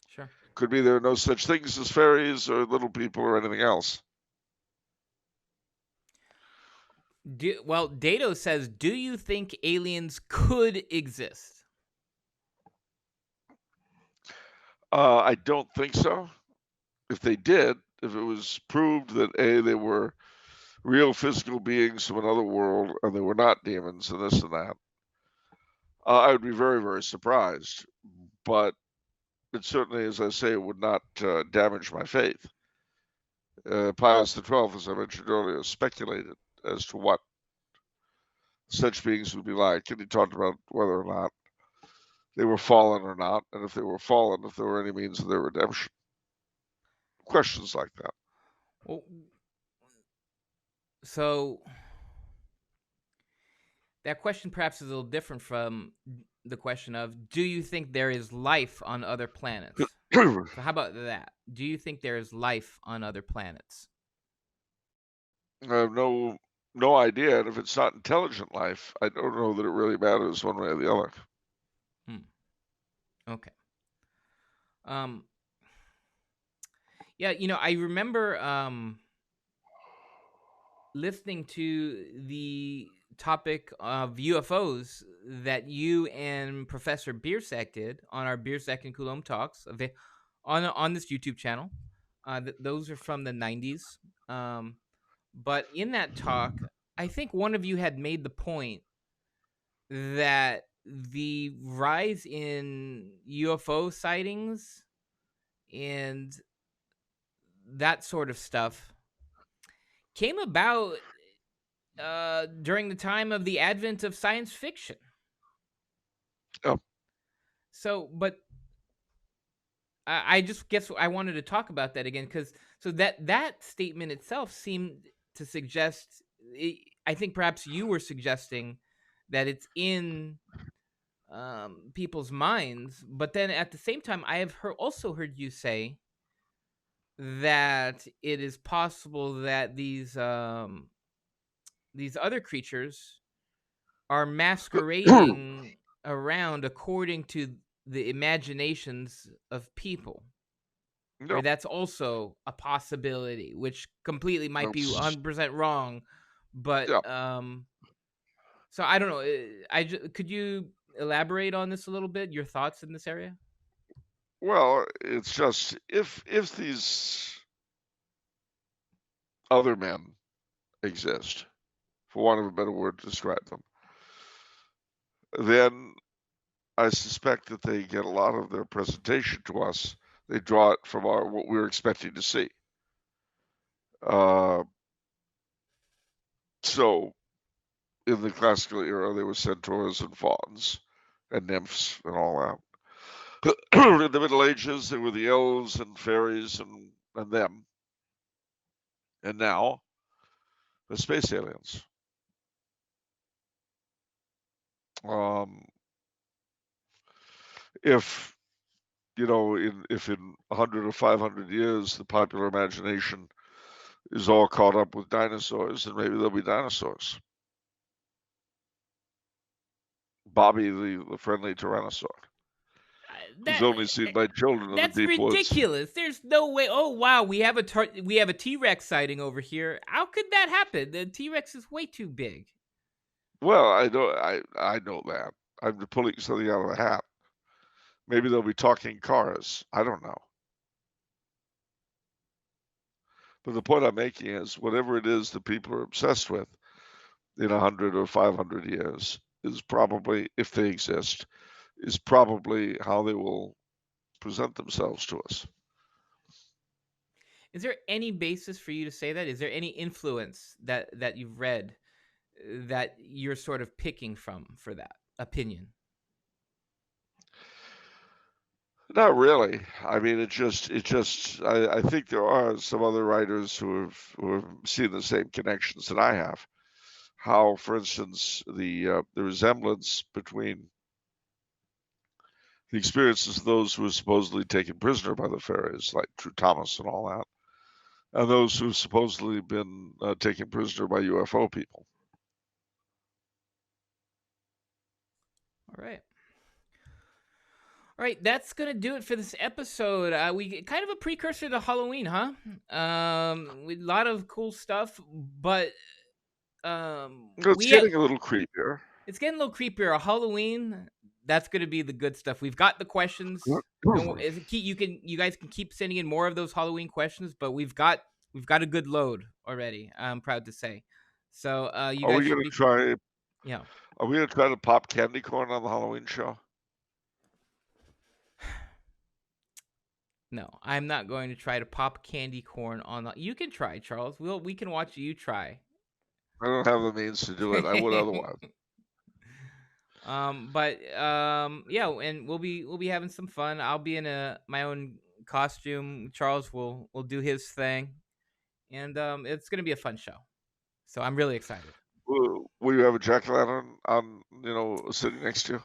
Speaker 1: Sure.
Speaker 2: Could be there are no such things as fairies or little people or anything else.
Speaker 1: Well, Dato says, do you think aliens could exist?
Speaker 2: I don't think so. If they did, if it was proved that A, they were real physical beings from another world and they were not demons and this and that, I would be very, very surprised. But it certainly, as I say, it would not damage my faith. Pius XII, as I mentioned earlier, speculated as to what such beings would be like, and he talked about whether or not they were fallen or not, and if they were fallen, if there were any means of their redemption. Questions like that.
Speaker 1: Well, so that question perhaps is a little different from the question of, do you think there is life on other planets? So how about that? Do you think there is life on other planets?
Speaker 2: I have no idea, and if it's not intelligent life, I don't know that it really matters one way or the other.
Speaker 1: Okay. Yeah, I remember listening to the topic of UFOs that you and Professor Biersack did on our Biersack and Coulombe talks on this YouTube channel. Those are from the 90s. But in that talk, I think one of you had made the point that the rise in UFO sightings and that sort of stuff came about during the time of the advent of science fiction.
Speaker 2: Oh.
Speaker 1: So, but I just guess I wanted to talk about that again, because that statement itself seemed to suggest, I think perhaps you were suggesting that it's in people's minds. But then at the same time, I have also heard you say that it is possible that these other creatures are masquerading around according to the imaginations of people. Or
Speaker 2: Yep.
Speaker 1: that's also a possibility, which completely might be
Speaker 2: That's-
Speaker 1: 100% wrong. But
Speaker 2: yeah.
Speaker 1: so I don't know. Could you elaborate on this a little bit? Your thoughts in this area?
Speaker 2: Well, it's just if these other men exist, for want of a better word to describe them, then I suspect that they get a lot of their presentation to us. They draw it from what we're expecting to see. So, in the classical era, there were centaurs and fauns and nymphs and all that. In the Middle Ages, there were the elves and fairies and them. And now, the space aliens. If if in 100 or 500 years the popular imagination is all caught up with dinosaurs, then maybe there'll be dinosaurs. Bobby, the friendly tyrannosaur, who's only seen by children in the
Speaker 1: That's
Speaker 2: deep woods.
Speaker 1: ridiculous. There's no way. Oh wow, we have a T-Rex sighting over here. How could that happen? The T-Rex is way too big.
Speaker 2: Well, I know that. I'm pulling something out of the hat. Maybe they'll be talking cars. I don't know. But the point I'm making is whatever it is that people are obsessed with in 100 or 500 years is probably, if they exist, is probably how they will present themselves to us.
Speaker 1: Is there any basis for you to say that? Is there any influence that you've read that you're sort of picking from for that opinion?
Speaker 2: Not really. I mean, I think there are some other writers who have seen the same connections that I have. How, for instance, the resemblance between the experiences of those who were supposedly taken prisoner by the fairies, like True Thomas and all that, and those who've supposedly been taken prisoner by UFO people.
Speaker 1: All right, that's gonna do it for this episode. We kind of a precursor to Halloween, huh? With a lot of cool stuff, but
Speaker 2: it's getting a little creepier.
Speaker 1: It's getting a little creepier. Halloween, that's gonna be the good stuff. We've got the questions. You guys can keep sending in more of those Halloween questions, but we've got a good load already. I'm proud to say. So you guys should be
Speaker 2: try.
Speaker 1: Yeah.
Speaker 2: Are we gonna try to pop candy corn on the Halloween show?
Speaker 1: No, I'm not going to try to pop candy corn on the. You can try, Charles. We can watch you try.
Speaker 2: I don't have the means to do it. I would otherwise.
Speaker 1: Yeah, and we'll be having some fun. I'll be in my own costume. Charles will do his thing, and it's gonna be a fun show. So I'm really excited.
Speaker 2: Will you have a jack-o'-lantern on sitting next to you?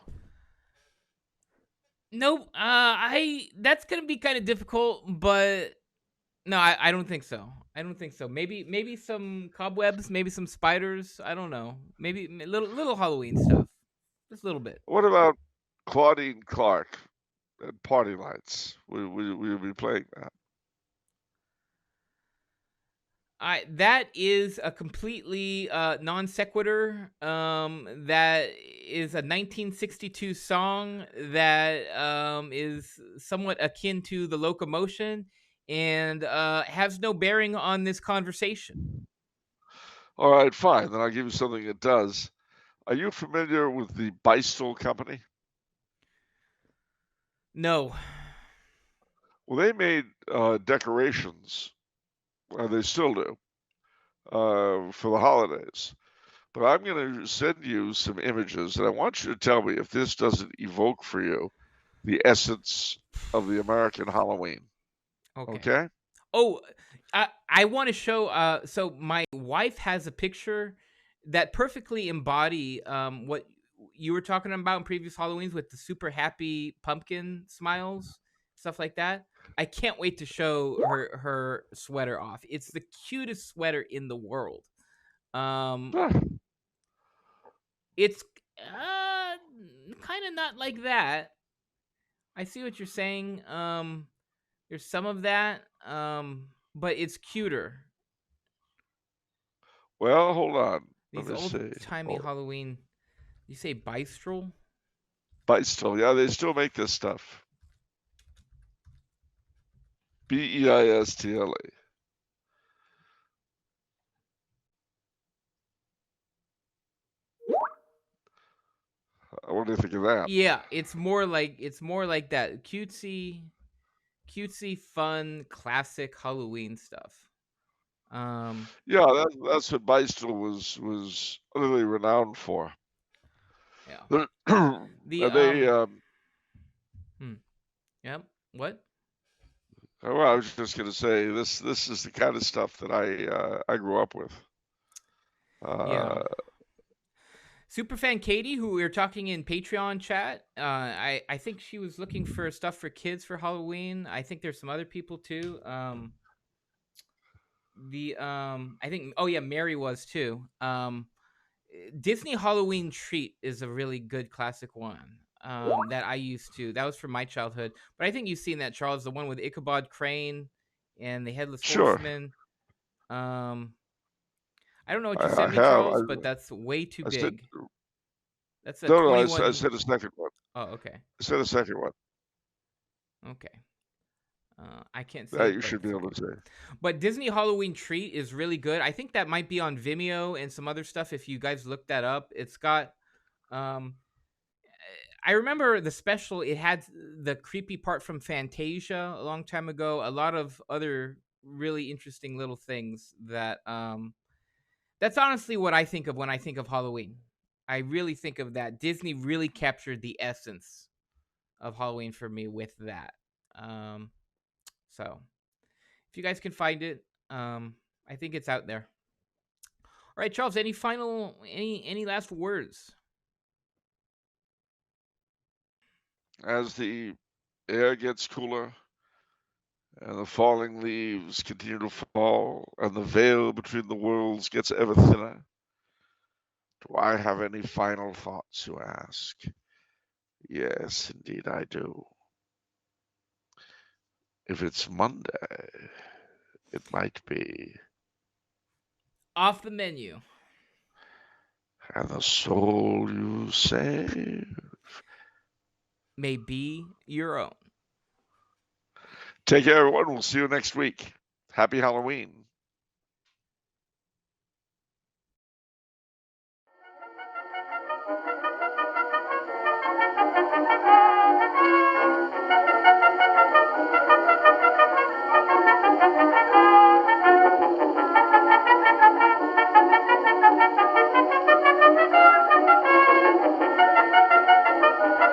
Speaker 1: Nope. That's gonna be kind of difficult, but no, I don't think so. I don't think so. Maybe some cobwebs, maybe some spiders. I don't know. Maybe little Halloween stuff, just a little bit.
Speaker 2: What about Claudine Clark and Party Lights? We'll be playing that.
Speaker 1: That is a completely non sequitur. That is a 1962 song that is somewhat akin to The Locomotion and has no bearing on this conversation.
Speaker 2: All right, fine. Then I'll give you something that does. Are you familiar with the Beistel Company?
Speaker 1: No.
Speaker 2: Well, they made decorations. They still do for the holidays. But I'm going to send you some images, and I want you to tell me if this doesn't evoke for you the essence of the American Halloween. Okay?
Speaker 1: Oh, I want to show. So my wife has a picture that perfectly embody you were talking about in previous Halloweens with the super happy pumpkin smiles, stuff like that. I can't wait to show her sweater off. It's the cutest sweater in the world. It's kind of not like that. I see what you're saying. There's some of that, but it's cuter.
Speaker 2: Well, hold on.
Speaker 1: These old-timey Halloween. You say Bistro?
Speaker 2: Bistro, yeah, they still make this stuff. Beistla. What do you think of that?
Speaker 1: Yeah, it's more like that cutesy, fun, classic Halloween stuff.
Speaker 2: Yeah, that's what Bistro was really renowned for.
Speaker 1: Yeah. Yep. What?
Speaker 2: Well, I was just going to say this is the kind of stuff that I grew up with.
Speaker 1: Yeah. Superfan Katie, who we were talking in Patreon chat, I think she was looking for stuff for kids for Halloween. I think there's some other people too. I think Mary was too. Disney Halloween Treat is a really good classic one that I used to. That was from my childhood. But I think you've seen that, Charles, the one with Ichabod Crane and the Headless Horseman. I don't know what you sent me, Charles, but that's way too big. That's a 21...
Speaker 2: I said a second one.
Speaker 1: Oh, okay.
Speaker 2: I said a second one.
Speaker 1: Okay. I can't say.
Speaker 2: You should be able to say.
Speaker 1: But Disney Halloween Treat is really good. I think that might be on Vimeo and some other stuff. If you guys look that up, it's got. I remember the special. It had the creepy part from Fantasia a long time ago. A lot of other really interesting little things that. That's honestly what I think of when I think of Halloween. I really think of that. Disney really captured the essence of Halloween for me with that. So if you guys can find it, I think it's out there. All right, Charles, any last words?
Speaker 2: As the air gets cooler and the falling leaves continue to fall and the veil between the worlds gets ever thinner, do I have any final thoughts, you ask? Yes, indeed I do. If it's Monday, it might be
Speaker 1: off the menu.
Speaker 2: And the soul you save
Speaker 1: may be your own.
Speaker 2: Take care, everyone. We'll see you next week. Happy Halloween.